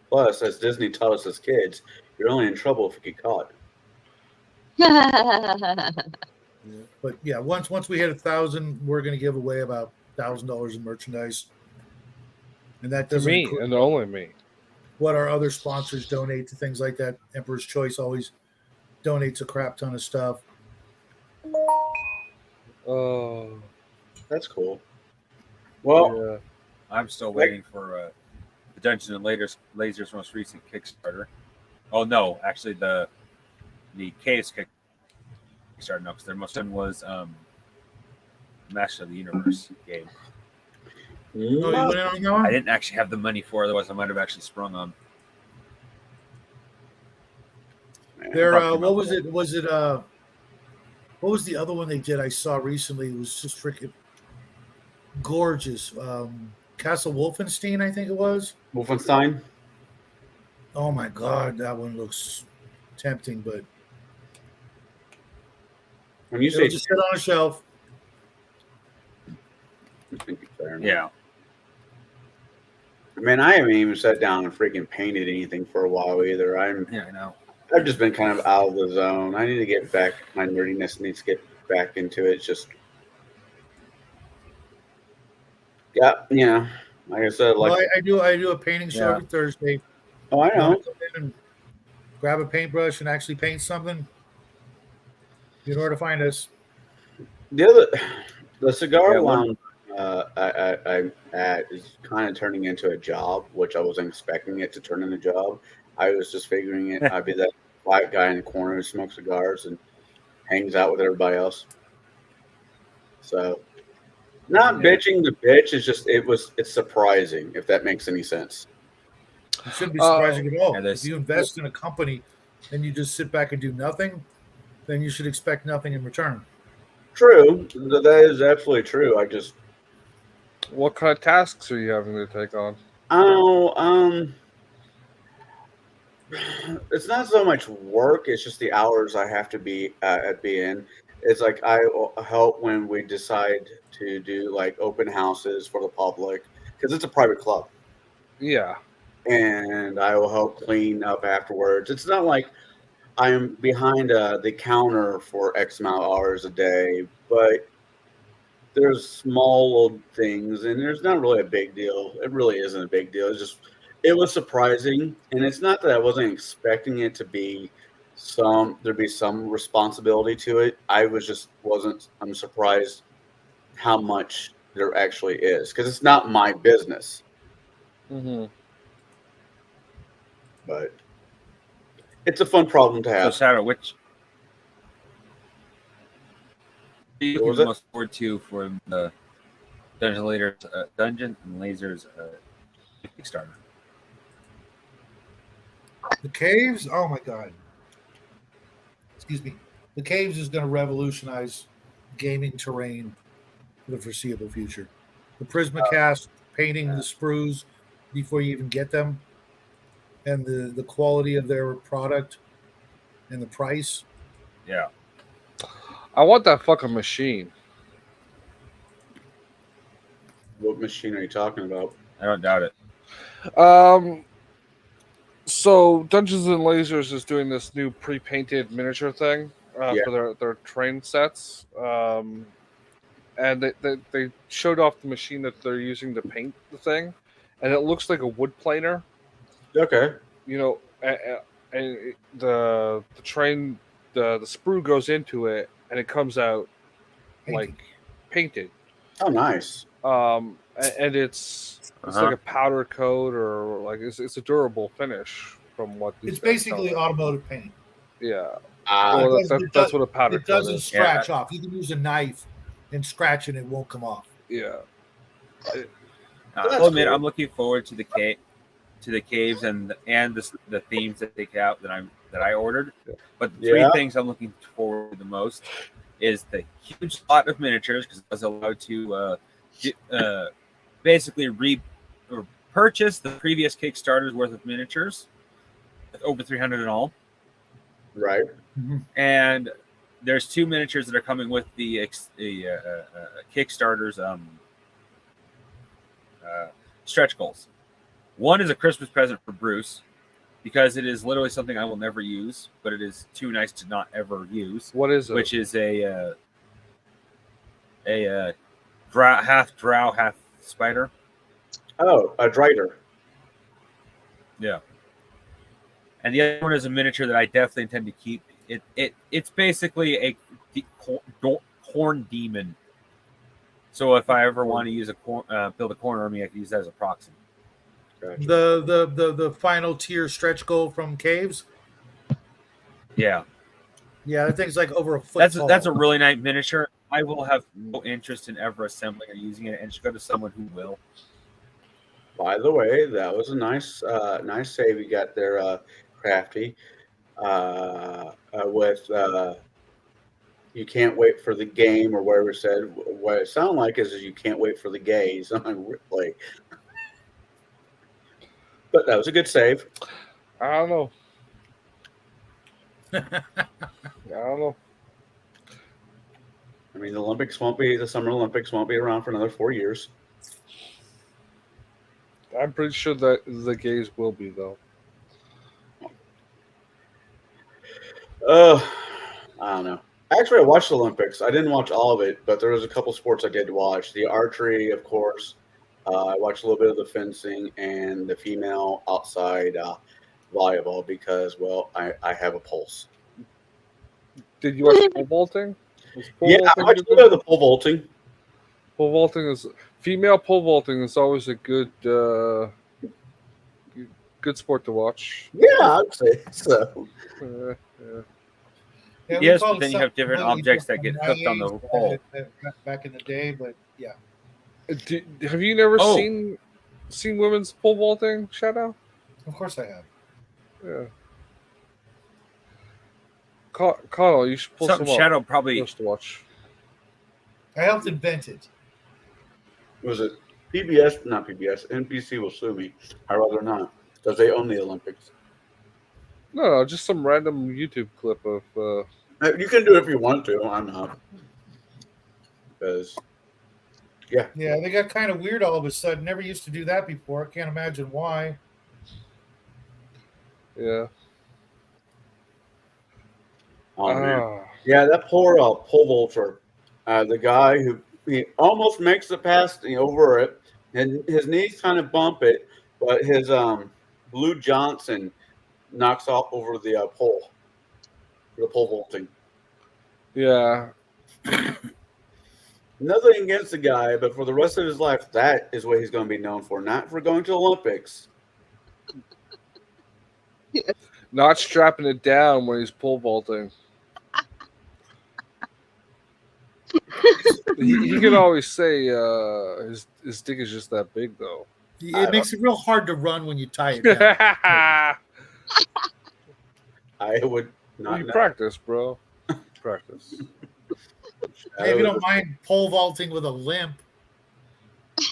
Plus, as Disney taught us as kids, you're only in trouble if you get caught. But yeah, once we hit 1,000, we're going to give away about $1,000 in merchandise, and that doesn't Me include and only me. what our other sponsors donate to things like that. Emperor's Choice always donates a crap ton of stuff. Oh. That's cool. Well, Yeah. I'm still waiting for the Dungeons and Lasers most recent Kickstarter. Oh no, actually the Chaos Kickstarter. No, because their most one was Master of the Universe game. Oh, you went in on that one? I didn't actually have the money for it, otherwise I might have actually sprung on. There, what was it? What was the other one they did? I saw recently. It was just freaking gorgeous. Castle Wolfenstein, I think it was. Wolfenstein. Oh my god, that one looks tempting, but When you it'll say just sit on a shelf. Yeah. Man, I haven't even sat down and freaking painted anything for a while either. Yeah, I know. I've just been kind of out of the zone. I need to get back. My nerdiness needs to get back into it. It's just, yeah, like I said, like, Well, I do a painting show Yeah. every Thursday. oh, I You wanna know. come in and grab a paintbrush and actually paint something. You know where to find us. The cigar Yeah, lounge I'm at is kind of turning into a job, which I wasn't expecting it to turn into a job. I was just figuring it. I'd be that black guy in the corner who smokes cigars and hangs out with everybody else. So, not bitching the bitch. It's just it's surprising if that makes any sense. It shouldn't be surprising at all. Yeah, If there's- you invest in a company and you just sit back and do nothing, then you should expect nothing in return. True, that is absolutely true. I just What kind of tasks are you having to take on? it's not so much work. It's just the hours I have to be in. It's like I help when we decide to do like open houses for the public because it's a private club, Yeah. and I will help clean up afterwards. It's not like I'm behind the counter for X amount of hours a day, but there's small little things, and there's not really a big deal. It really isn't a big deal. It was surprising, and it's not that I wasn't expecting it to be there'd be some responsibility to it. I'm surprised how much there actually is, because it's not my business. Mm-hmm. But it's a fun problem to So, have. Shadow, which are you What was looking it? most forward to for the Dungeon and Lasers Kickstarter? The caves, oh my god. Excuse me. The caves is going to revolutionize gaming terrain for the foreseeable future. The Prismacast painting the sprues before you even get them, and the quality of their product and the price. Yeah. I want that fucking machine. What machine are you talking about? I don't doubt it. So Dungeons and Lasers is doing this new pre-painted miniature thing Yeah. for their train sets. And they showed off the machine that they're using to paint the thing, and it looks like a wood planer. Okay. You know, and the train, the sprue goes into it, and it comes out like painted. Oh, nice. And it's like a powder coat, or like it's a durable finish from what these It's guys basically tell me. automotive paint. Yeah. Ah, Well, It that's what a powder It coat doesn't is. scratch off. You can use a knife and scratch and it won't come off. Yeah. I'll admit, cool. I'm looking forward to the caves and the themes that they out that I ordered. But the three Yeah. things I'm looking forward to the most is the huge lot of miniatures, because I was allowed to basically purchase the previous Kickstarter's worth of miniatures, over 300 in all. Right. And there's 2 miniatures that are coming with the Kickstarter's stretch goals. One is a Christmas present for Bruce, because it is literally something I will never use, but it is too nice to not ever use. What is it? Which is a half drow, half spider. Oh, a Drider. Yeah. And the other one is a miniature that I definitely intend to keep. It's basically a corn demon. So if I ever want to use build a corn army, I can use that as a proxy. Gotcha. The final tier stretch goal from Caves. Yeah. Yeah, that thing's like over a foot. That's a really nice miniature. I will have no interest in ever assembling or using it, and should go to someone who will. By the way, that was a nice save you got there, Crafty. With you can't wait for the game, or whatever it said. What it sounded like is you can't wait for the gays on replay. But that was a good save. I don't know. I don't know. I mean, the Summer Olympics won't be around for another 4 years. I'm pretty sure that the gays will be, though. I don't know. Actually, I watched the Olympics. I didn't watch all of it, but there was a couple sports I did watch. The archery, of course. I watched a little bit of the fencing and the female outside volleyball because, well, I have a pulse. Did you watch pole vaulting? Yeah, I watched a little bit of the pole vaulting. Pole vaulting is female pole vaulting is always a good sport to watch. Yeah, I'd say so. Yeah, Yes, call but it then you have something different completely objects that different get flipped on the naive pole. back in the day, but yeah, Have you never Oh. seen women's pole vaulting, Shadow? of course I have. Yeah. Connell, you should pull Something some up Shadow probably. for us to watch. I helped invent it. Was it PBS? Not PBS. NBC will sue me. I'd rather not because they own the Olympics. No, just some random YouTube clip of. You can do it if you want to. I'm not. Because, Yeah, they got kind of weird all of a sudden. Never used to do that before. I can't imagine why. Yeah. oh, man. Ah. Yeah, that poor pole vaulter, the guy who he almost makes the pass over it, and his knees kind of bump it, but his Blue Johnson knocks off over the pole, the pole vaulting. Yeah. Nothing against the guy, but for the rest of his life, that is what he's going to be known for. Not for going to the Olympics. Not strapping it down when he's pole vaulting. He can always say his dick is just that big, though. It makes it real hard to run when you tie it down. I would not You know. practice, bro. Practice. Maybe you don't mind pole vaulting with a limp.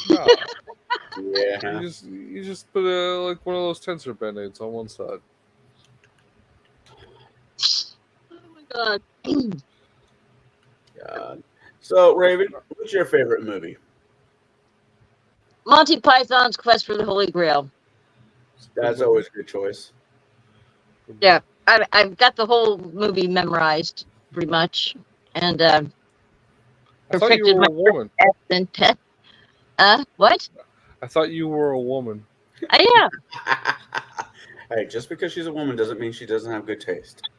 No, Yeah. you just put like one of those tensor band-aids on one side. Oh my god. God. So, Raven, what's your favorite movie? Monty Python's Quest for the Holy Grail. That's always a good choice. Yeah, I've got the whole movie memorized pretty much, and I thought you perfected were my a woman. accent. What? I thought you were a woman. Yeah. Hey, just because she's a woman doesn't mean she doesn't have good taste.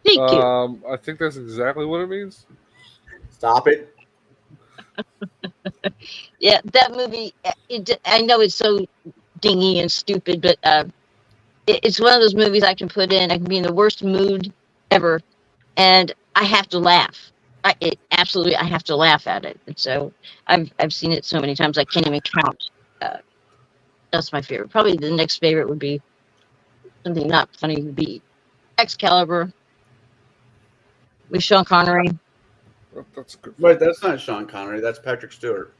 Thank you. I think that's exactly what it means. Stop it. Yeah, that movie. I know it's so dingy and stupid, but it's one of those movies I can put in. I can be in the worst mood ever, and I have to laugh. I have to laugh at it. And so I've seen it so many times I can't even count. That's my favorite. Probably the next favorite would be something not funny. Would be Excalibur with Sean Connery. That's a good. But that's not Sean Connery. That's Patrick Stewart.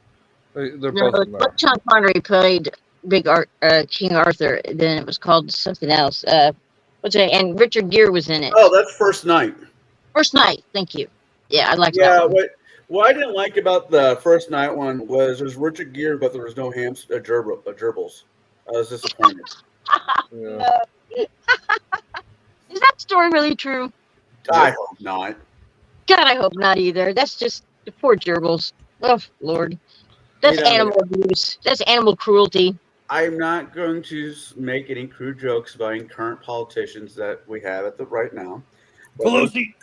They're No, both in that. Sean Connery played King Arthur. Then it was called something else. What's it? And Richard Gere was in it. Oh, that's First Night. First Night. Thank you. Yeah, I like Yeah, that one. what I didn't like about the First Night one was there's Richard Gere, but there was no gerbils. I was disappointed. Yeah. Is that story really true? I hope not. God, I hope not either. That's just the poor gerbils. Oh Lord, that's You know, animal abuse. That's animal cruelty. I'm not going to make any crude jokes about any current politicians that we have right now. But Pelosi.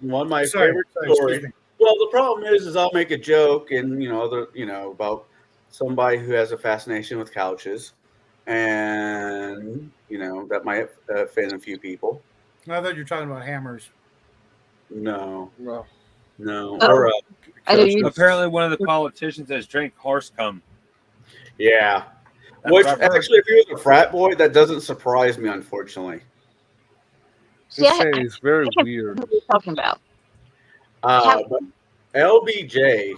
one of my Sorry, favorite excuse stories. me. Well, the problem is I'll make a joke and about somebody who has a fascination with couches, and that might offend a few people. I thought you were talking about hammers. No, No. no, Oh. or I know you- Apparently, one of the politicians has drank horse cum. yeah. That's Which what I've heard. actually, if he was a frat boy, that doesn't surprise me, unfortunately. Just Yeah, saying, he's very I- weird. What are you talking about? But LBJ,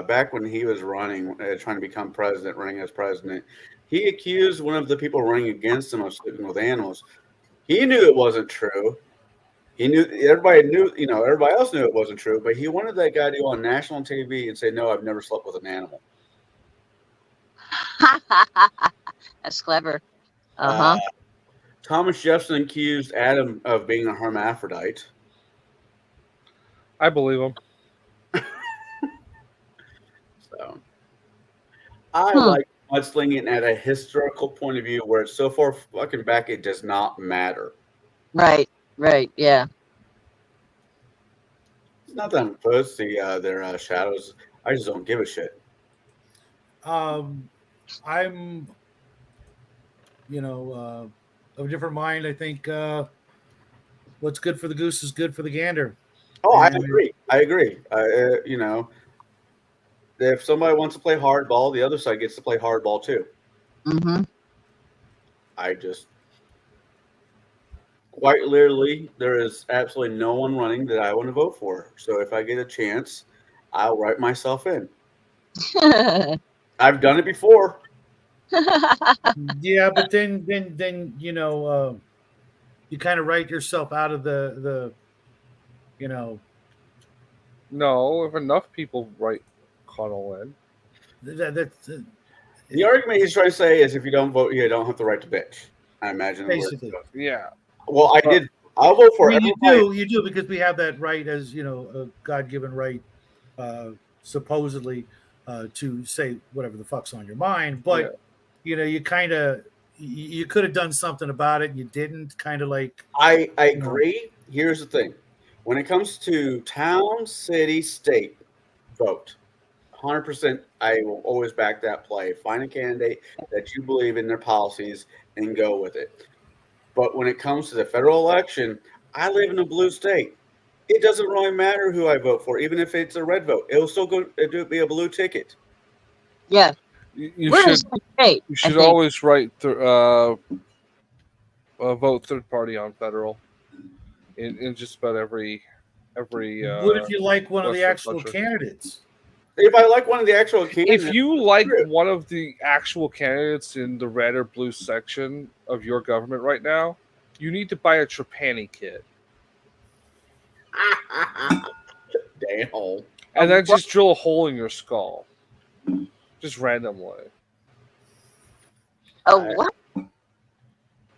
back when he was running, trying to become president, running as president, he accused one of the people running against him of sleeping with animals. He knew it wasn't true. He knew everybody else knew it wasn't true, but he wanted that guy to go on national TV and say, "No, I've never slept with an animal." That's clever. Uh-huh. Thomas Jefferson accused Adam of being a hermaphrodite. I believe him. So I like mudslinging at a historical point of view where it's so far fucking back it does not matter. Right. Yeah. It's not that I'm opposed to their shadows. I just don't give a shit. I'm, of a different mind. I think what's good for the goose is good for the gander. Oh, I And- agree. If somebody wants to play hardball, the other side gets to play hardball too. Mm-hmm. I just quite literally, there is absolutely no one running that I want to vote for. So if I get a chance, I'll write myself in. I've done it before. Yeah, but then you kind of write yourself out of the No, if enough people write Connell in. that's The argument he's trying to say is if you don't vote, you don't have the right to bitch. I imagine. basically. Yeah. Well, I did. I'll vote for I mean, everybody. you do because we have that right as a God-given right, supposedly, to say whatever the fuck's on your mind. But you kind of you could have done something about it. You didn't. Kind of like I agree. Here's the thing: when it comes to town, city, state, vote. 100%. I will always back that play. Find a candidate that you believe in their policies and go with it. But when it comes to the federal election, I live in a blue state. It doesn't really matter who I vote for, even if it's a red vote. It will still be a blue ticket. Yeah. You We're in the should same state, you I should think. always vote third party on federal in just about every What if you like one of the Western actual country. candidates? If I like one of the actual candidates, If you like true. one of the actual candidates in the red or blue section of your government right now, you need to buy a Trapani kit. damn. And then just drill a hole in your skull. Just randomly. Oh, I- what?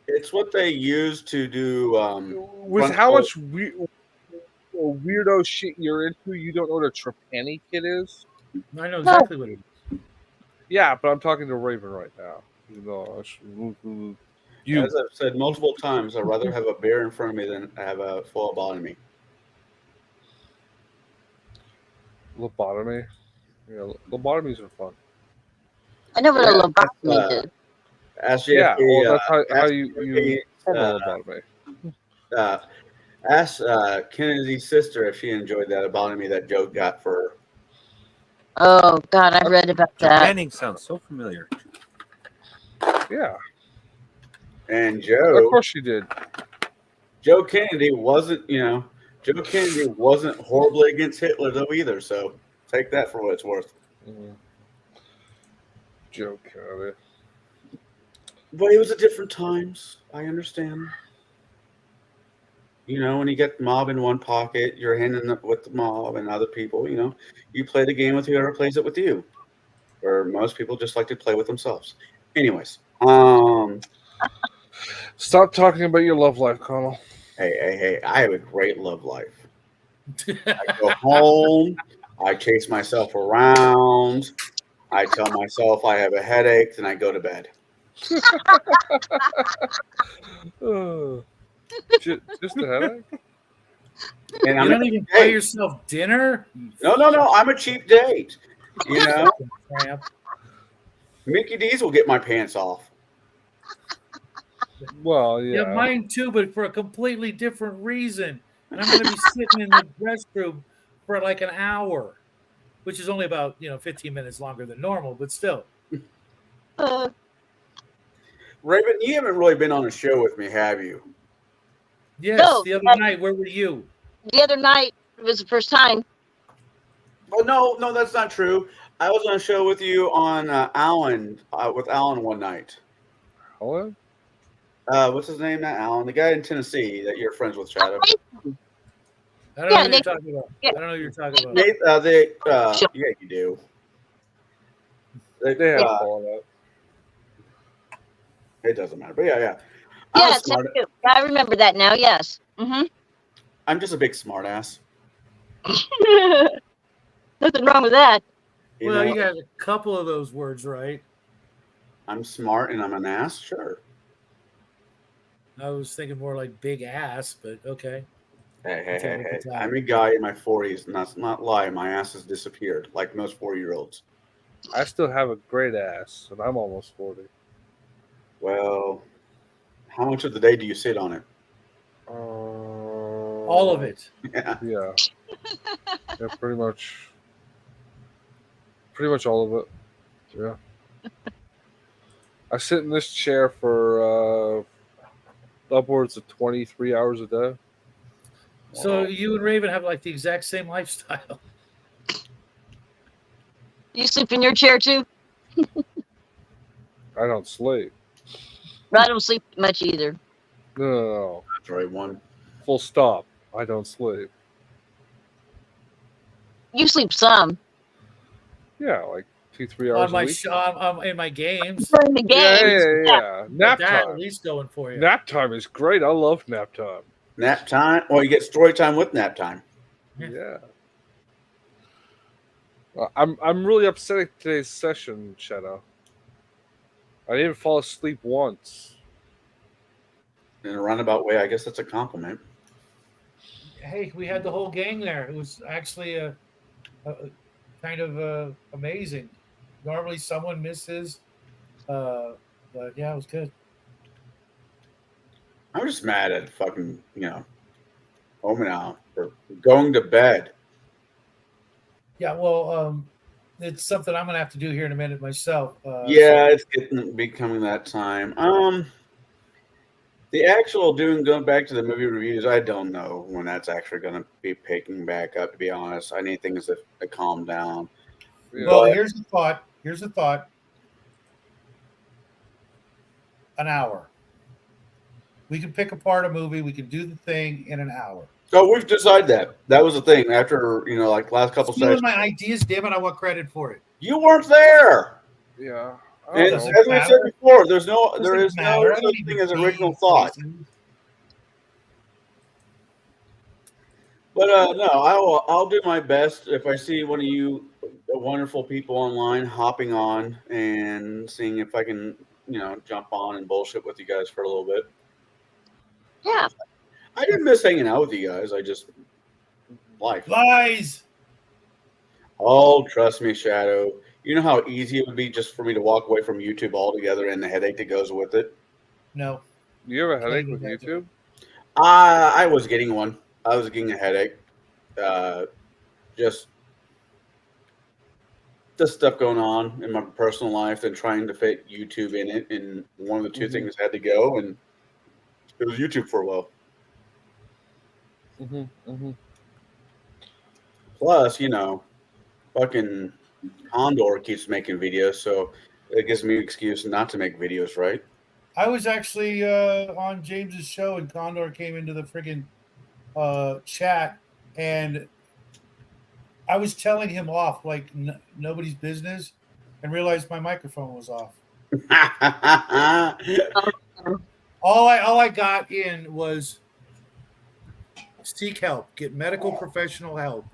It's what they use to do. With front how pole- much weirdo shit you're into, you don't know what a Trapani kit is? I know exactly what it is. Yeah, but I'm talking to Raven right now. You As I've said multiple times, I'd rather have a beer in front of me than have a full lobotomy. lobotomy. Yeah, lobotomies are fun. I know what Yeah, a lobotomy is. Ask Yeah, JFK, well, that's how ask you JFK, perform a lobotomy. ask Kennedy's sister if she enjoyed that lobotomy that Joe got for her. Oh, God, I read about that. Manning sounds so familiar. Yeah, And of Joe course you did. Kennedy wasn't, Joe Kennedy wasn't horribly against Hitler though either. So take that for what it's worth. Joe Kennedy. But it was at different times. I understand. When you get the mob in one pocket, you're handing it with the mob and other people. You play the game with whoever plays it with you. Or most people just like to play with themselves. Anyways, Stop talking about your love life, Connell. hey, I have a great love life. I go home, I chase myself around, I tell myself I have a headache, then I go to bed. Just a headache? And You I'm don't a even cheap buy date. yourself dinner? No, I'm a cheap date. Tramp. Mickey D's will get my pants off. Well, Yeah, yeah. mine too, but for a completely different reason. And I'm going to be sitting in the restroom for like an hour, which is only about 15 minutes longer than normal, but still. Uh, Raven, you haven't really been on a show with me, have you? Yes, No, the other night, where were you? the other night was the first time. Oh, no, that's not true. I was on a show with you on Alan, with Alan one night. Hello? What's his name? Not Alan, the guy in Tennessee that you're friends with, Shadow. I don't know Yeah, what they- you're talking about. yeah. I don't know what you're talking about. Nate, yeah, you do. They have Uh, fallen out. it doesn't matter, but yeah. I'm, Yeah, a smart, I remember that now. Yes. I'm just a big smart ass. Nothing wrong with that. You Well, know, you got a couple of those words right. I'm smart and I'm an ass, sure. I was thinking more like big ass, but okay. Hey. I'm a guy in my 40s, and that's not lie. My ass has disappeared, like most 4-year-olds. I still have a great ass, and I'm almost 40. Well, how much of the day do you sit on it? All of it. Yeah. Yeah. Yeah, pretty much all of it. Yeah. I sit in this chair for upwards of 23 hours a day. So you and Raven have like the exact same lifestyle. You sleep in your chair too? I don't sleep. I don't sleep much either. No. That's right, one. Full stop. I don't sleep. You sleep some Yeah, like 2-3 On hours a my week. in my games. during the Yeah, game. yeah. Nap That at time. least going for you. Nap time is great. I love nap time. Nap time? Well, you get story time with nap time. Yeah. I'm really upset at today's session, Shadow. I didn't fall asleep once. In a roundabout way, I guess that's a compliment. Hey, we had the whole gang there. It was actually kind of amazing. Normally, someone misses, but yeah, it was good. I'm just mad at fucking, home now for going to bed. Yeah, well, it's something I'm gonna have to do here in a minute myself. Yeah, it's becoming that time. The actual going back to the movie reviews, I don't know when that's actually going to be picking back up. To be honest, I need things to calm down. Yeah. Well, But- here's the thought. Here's the thought. An hour. We can pick apart a movie. We can do the thing in an hour. So we've decided that. That was the thing. After like last couple Stealing sessions, my ideas, damn it! I want credit for it. you weren't there. Yeah. And does as it I said matter? before, there is no Doesn't matter. I such don't thing even as be original in thought. places. But no, I'll do my best if I see one of you wonderful people online hopping on and seeing if I can jump on and bullshit with you guys for a little bit. Yeah. I didn't miss hanging out with you guys. I just life. Lies. Oh, trust me, Shadow. You know how easy it would be just for me to walk away from YouTube altogether and the headache that goes with it. No. You have a headache Can't with do that. YouTube? I was getting one. I was getting a headache. Just the stuff going on in my personal life and trying to fit YouTube in it. And one of the 2 things had to go, and it was YouTube for a while. Plus, fucking Condor keeps making videos, so it gives me an excuse not to make videos, right? I was actually on James's show, and Condor came into the friggin' chat, and I was telling him off like nobody's business, and realized my microphone was off. All I got in was seek help, get medical professional help.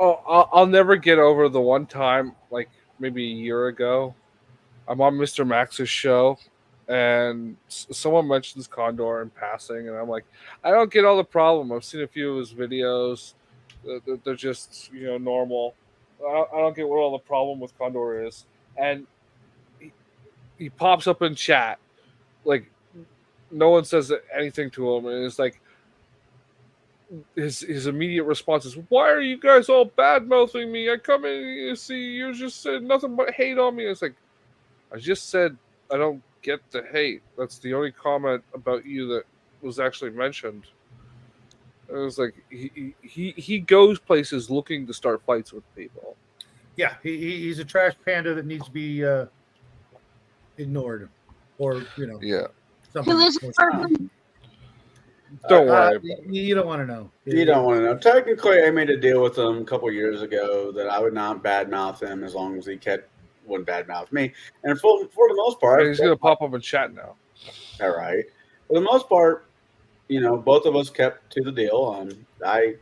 Oh, I'll never get over the one time, like maybe a year ago, I'm on Mr. Max's show, and someone mentions Condor in passing, and I'm like, I don't get all the problem. I've seen a few of his videos; they're just normal. I don't get what all the problem with Condor is, and he pops up in chat, like no one says anything to him, and it's like his immediate response is, "Why are you guys all bad mouthing me? I come in, you see, you just said nothing but hate on me." It's like, I just said I don't get the hate. That's the only comment about you that was actually mentioned. It was like he goes places looking to start fights with people. Yeah, he's a trash panda that needs to be ignored, or Yeah, something. Who is more- person? don't worry about it. You don't want to know. You don't want to know. Technically, I made a deal with him a couple years ago that I would not badmouth him as long as he wouldn't badmouth me. And for the most part, He's gonna pop up in chat now. all right. For the most part, both of us kept to the deal. I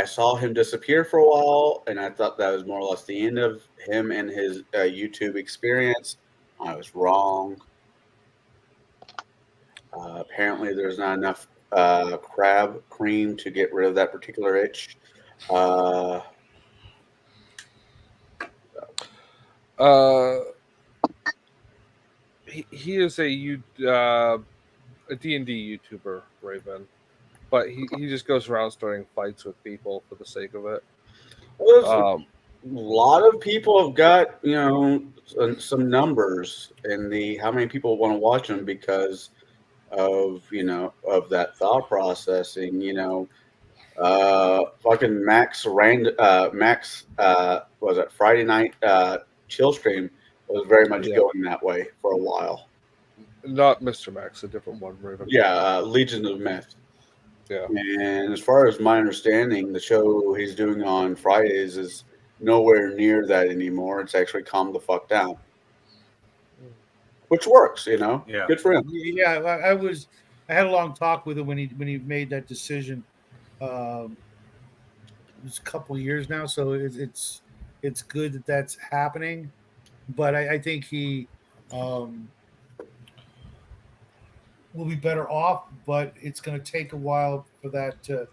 saw him disappear for a while, and I thought that was more or less the end of him and his YouTube experience. I was wrong. Apparently, there's not enough crab cream to get rid of that particular itch. He is a D&D YouTuber, Raven, but he just goes around starting fights with people for the sake of it. A lot of people have got some numbers in how many people want to watch them because of that thought processing. Fucking Max was it Friday night chill stream was very much going that way for a while. Not Mr. Max, a different one, Raven. Yeah, Legion of Myth. Yeah. And as far as my understanding, the show he's doing on Fridays is nowhere near that anymore. It's actually calmed the fuck down, which works. Yeah. Good for him. Yeah, I had a long talk with him when he made that decision. It was a couple of years now, so it's good that that's happening. But I think he will be better off. But it's going to take a while for that to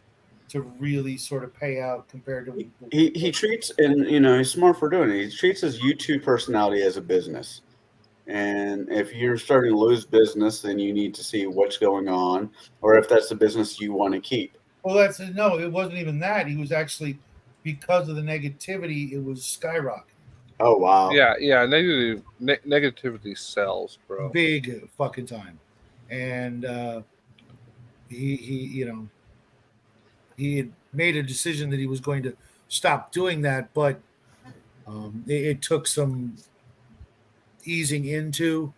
to really sort of pay out compared to He treats, and he's smart for doing it. He treats his YouTube personality as a business. And if you're starting to lose business, then you need to see what's going on, or if that's the business you want to keep. Well, that's no, it wasn't even that. He was actually, because of the negativity, it was skyrocketing. Oh wow! Yeah, negativity sells, bro. Big fucking time. And he had made a decision that he was going to stop doing that, but it took some easing into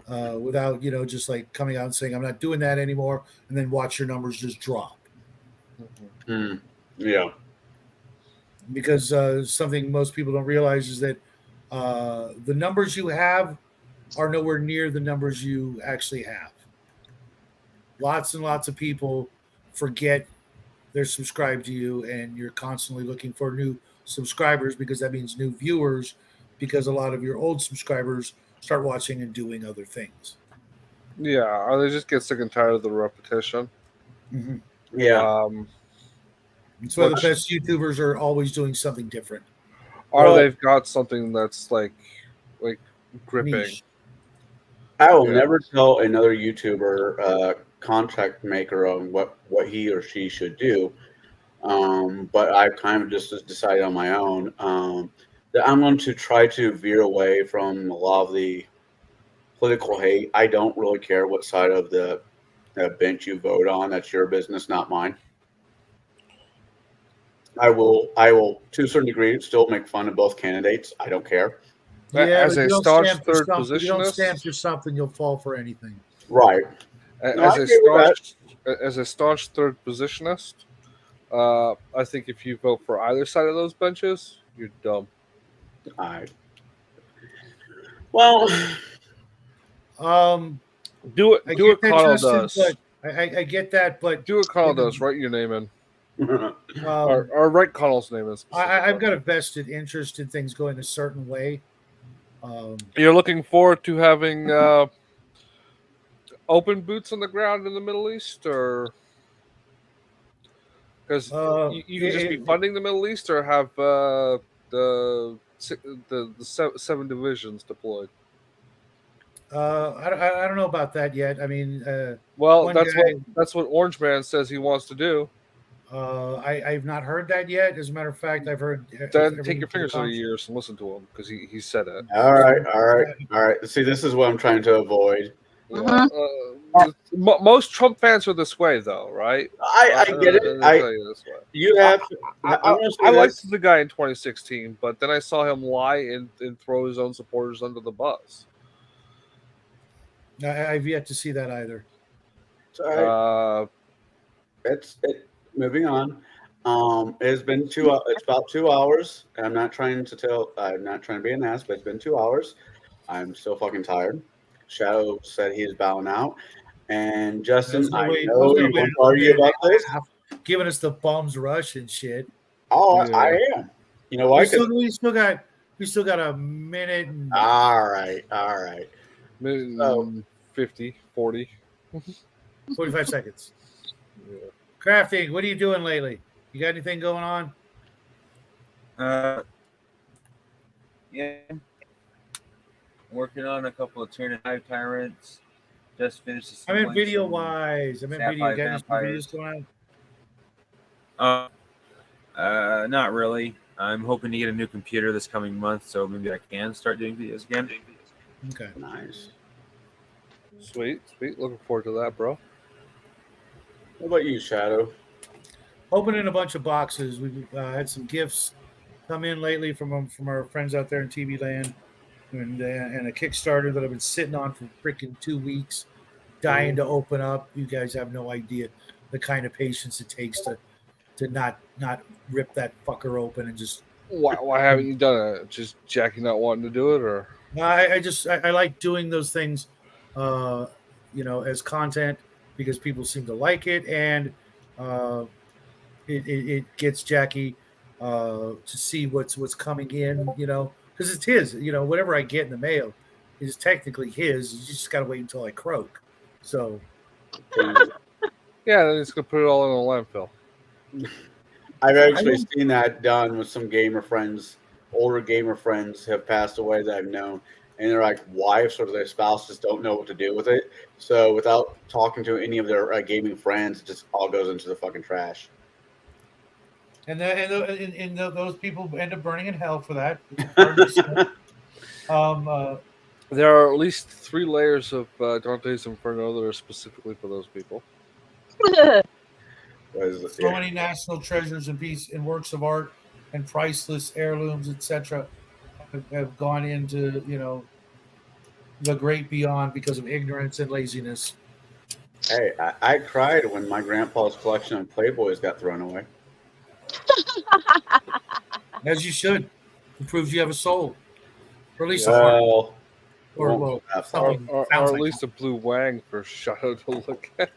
without just like coming out and saying I'm not doing that anymore, and then watch your numbers just drop. Yeah. Because something most people don't realize is that the numbers you have are nowhere near the numbers you actually have. Lots and lots of people forget they're subscribed to you, and you're constantly looking for new subscribers because that means new viewers, because a lot of your old subscribers start watching and doing other things. Yeah, or they just get sick and tired of the repetition. Mm-hmm. Yeah. That's why the best YouTubers are always doing something different. Or they've got something that's like gripping. Niche. I will never tell another YouTuber contract maker on what he or she should do. But I've kind of just decided on my own that I'm going to try to veer away from a lot of the political hate. I don't really care what side of the bench you vote on. That's your business, not mine. I will, to a certain degree, still make fun of both candidates. I don't care. Yeah, as a staunch third If you don't positionist, stand for something, you'll fall for anything. Right. as a staunch third positionist, I think if you vote for either side of those benches, you're dumb. All right. Well, do what Connell does. I get that, but do what Connell does. Write your name in. Hmm. Or write Connell's name in. I've got a vested interest in things going a certain way. You're looking forward to having open boots on the ground in the Middle East, or because you can just be funding the Middle East, or have the 7 divisions deployed. I don't know about that yet. I mean, well, that's what Orange Man says he wants to do. I've not heard that yet. As a matter of fact, I've heard. Then take your fingers out of your ears and listen to him, because he said it. All right. See, this is what I'm trying to avoid. Yeah. Most Trump fans are this way, though, right? I get it. You have. I liked the guy in 2016, but then I saw him lie and throw his own supporters under the bus. I've yet to see that either. It's moving on. It's been it's about 2 hours. I'm not trying to be an ass, but it's been 2 hours. I'm still fucking tired. Shadow said he is bowing out. And Justin, I know you want to argue about this. Giving us the bums rush and shit. Oh, yeah. I am. You know why? We still got a minute. All right. Minute 50, 40. 45 seconds. Yeah. Crafting, what are you doing lately? You got anything going on? Yeah. Working on a couple of Tyranid Hive Tyrants. Just finished. I meant video wise. I meant video. You got any videos going on? Not really. I'm hoping to get a new computer this coming month, so maybe I can start doing videos again. Okay. Nice. Sweet. Looking forward to that, bro. What about you, Shadow? Opening a bunch of boxes. We've had some gifts come in lately from our friends out there in TV land, and a Kickstarter that I've been sitting on for freaking 2 weeks, dying to open up. You guys have no idea the kind of patience it takes to not rip that fucker open and just. Why haven't you done it? Just Jackie not wanting to do it, or? I like doing those things, as content, because people seem to like it, and it gets Jackie to see what's coming in, because it's his. Whatever I get in the mail is technically his. You just got to wait until I croak. So, yeah, then he's gonna put it all in a landfill. I've actually seen that done with some gamer friends. Older gamer friends have passed away that I've known, and their like wives or their spouses don't know what to do with it. So without talking to any of their gaming friends, it just all goes into the fucking trash. And those people end up burning in hell for that. Hard to say. There are at least 3 layers of Dante's Inferno that are specifically for those people. So many national treasures and piece and works of art and priceless heirlooms, etc., have gone into the great beyond because of ignorance and laziness. Hey, I cried when my grandpa's collection of Playboys got thrown away. As you should. It proves you have a soul, or at least a heart, Well, or won't have something. Or sounds at like least a blue wang for Shadow to look at.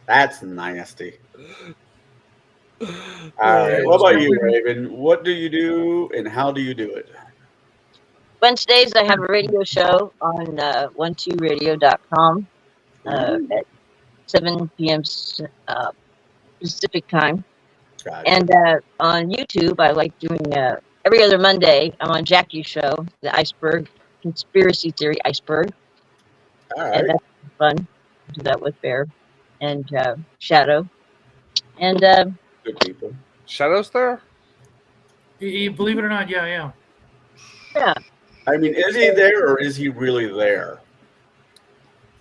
that's nasty. All right. What about you, Raven? What do you do and how do you do it? Wednesdays, I have a radio show on 12radio.com at 7 p.m. Pacific time. Got it. And on YouTube, I like doing every other Monday, I'm on Jackie's show, the Iceberg Conspiracy Theory Iceberg. All And right. that's fun. I do that with Bear and Shadow. And Good people. Shadow's there? You believe it or not, yeah. yeah, I mean, is he there or is he really there?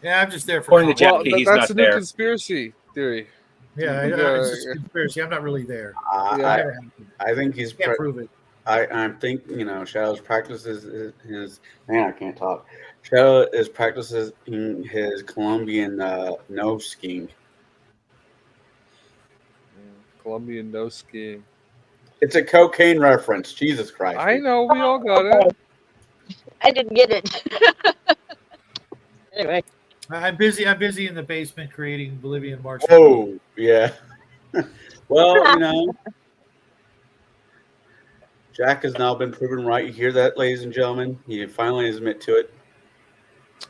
Yeah, I'm just there for According to comment. Jackie, he's that's not the new there. conspiracy theory. Yeah, it's just a conspiracy. I'm not really there. Yeah. I think he's. Can't prove it. I think Shadow's practices his. Man, I can't talk. Shadow is practicing his Colombian no skiing. Colombian no skiing. It's a cocaine reference. Jesus Christ! I know, we all got it. I didn't get it. Anyway, I'm busy in the basement creating Bolivian march. Oh yeah. Well, Jack has now been proven right. You hear that, ladies and gentlemen? He finally admit to it.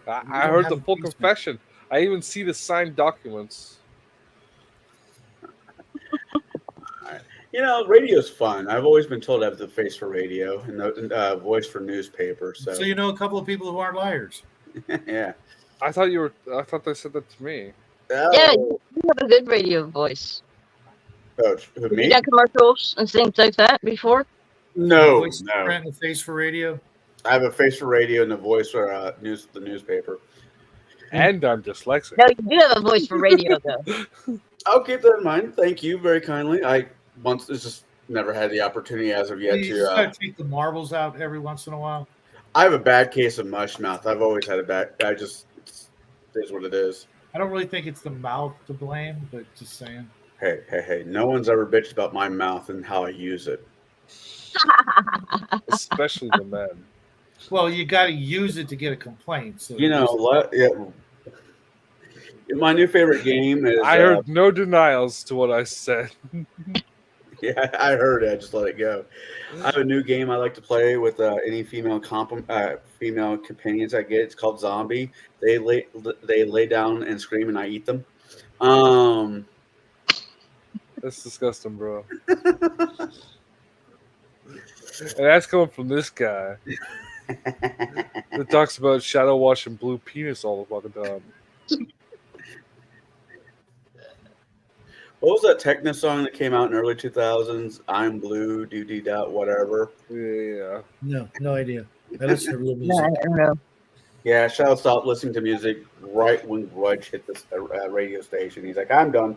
I heard the full confession. I even see the signed documents. Radio's fun. I've always been told I have the face for radio and the voice for newspaper. So, So you know a couple of people who aren't liars. yeah. I thought they said that to me. yeah, Oh, you have a good radio voice. Coach, who, You me? done commercials and things like that before? No, Voice no. and the face for radio. I have a face for radio and the voice for the newspaper. And I'm dyslexic. No, you do have a voice for radio, though. I'll keep that in mind. Thank you very kindly. I just never had the opportunity as of yet You just to. gotta take the marbles out every once in a while. I have a bad case of mush mouth. I've always had a bad. It is what it is. I don't really think it's the mouth to blame, but just saying. Hey! No one's ever bitched about my mouth and how I use it. Especially the men. Well, you got to use it to get a complaint. So My new favorite game is. I heard no denials to what I said. Yeah, I heard it. I just let it go. I have a new game I like to play with any female female companions I get. It's called Zombie. They lay down and scream, and I eat them. That's disgusting, bro. And that's coming from this guy that talks about shadow washing blue penis all the fucking time. What was that techno song that came out in early 2000s? I'm blue, doo dot whatever. Yeah. No idea. I listen to real No, music. I don't know. Yeah, Shadow stopped listening to music right when Grudge hit this radio station. He's like, I'm done.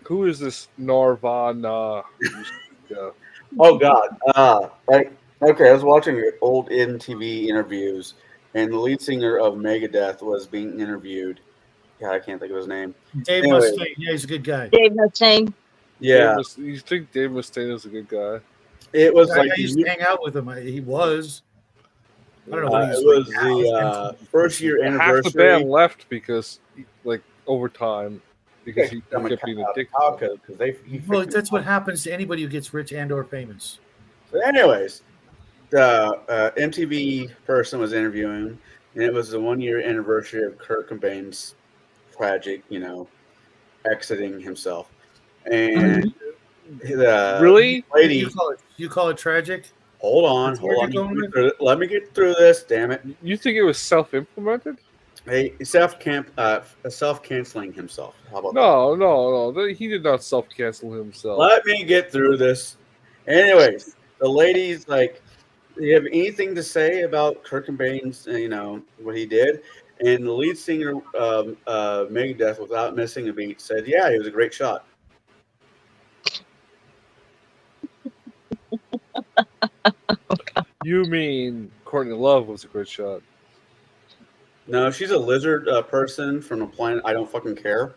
Who is this Nirvana? Oh God! Okay, I was watching old MTV interviews, and the lead singer of Megadeth was being interviewed. God, I can't think of his name. Dave Anyway. Mustaine, yeah, he's a good guy. Dave Mustaine. Yeah, You think Dave Mustaine is a good guy? it was I like used to hang out with him. He was. I don't know what it he's was like now. the first year Half the anniversary. band left because, over time, because he kept being a dick. Because he Well, that's what happens to anybody who gets rich and or famous. So anyways, the MTV person was interviewing, and it was the 1 year anniversary of Kurt Cobain's tragic, exiting himself. And the Really? lady, You call it tragic? hold on, That's where hold you're on. going with Let me get through this. Damn it! You think it was self-implemented? Hey, self-canceling himself. How about that? No. He did not self-cancel himself. Let me get through this. Anyways, the lady's like, "Do you have anything to say about Kurt Cobain's, what he did?" And the lead singer, Megadeth, without missing a beat, said, "Yeah, he was a great shot." You mean Courtney Love was a great shot? No, she's a lizard person from a planet I don't fucking care.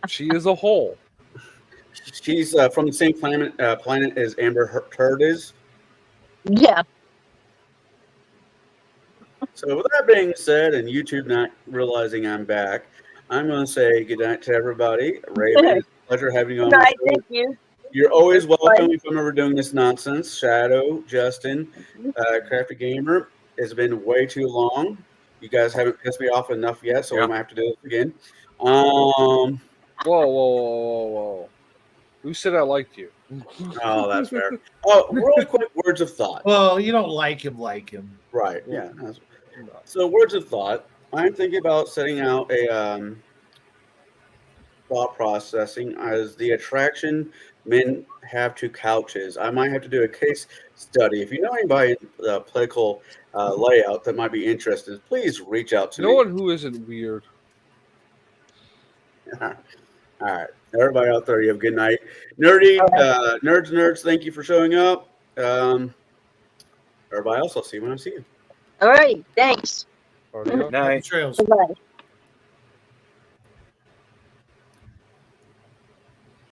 She is a whole. She's from the same planet as Amber Heard is. Yeah. So with that being said, and YouTube not realizing I'm back, I'm going to say good night to everybody. Raven, it's a pleasure having you on No, the I show. thank you. You're always welcome if I'm ever doing this nonsense. Shadow, Justin, Crafty Gamer. It's been way too long. You guys haven't pissed me off enough yet, so Yeah. we might have to do this again. Whoa. Who said I liked you? Oh, that's fair. Oh, really quick words of thought. Well, you don't like him. Right. Yeah. No. So words of thought. I'm thinking about setting out a thought processing as the attraction men have to couches. I might have to do a case study. If you know anybody in the political layout that might be interested, please reach out to No me. one who isn't weird. All right. Everybody out there, you have a good night. Nerdy, nerds, thank you for showing up. Everybody else, I'll see you when I see you. All right. Thanks. Audio. Night. Trails. Bye.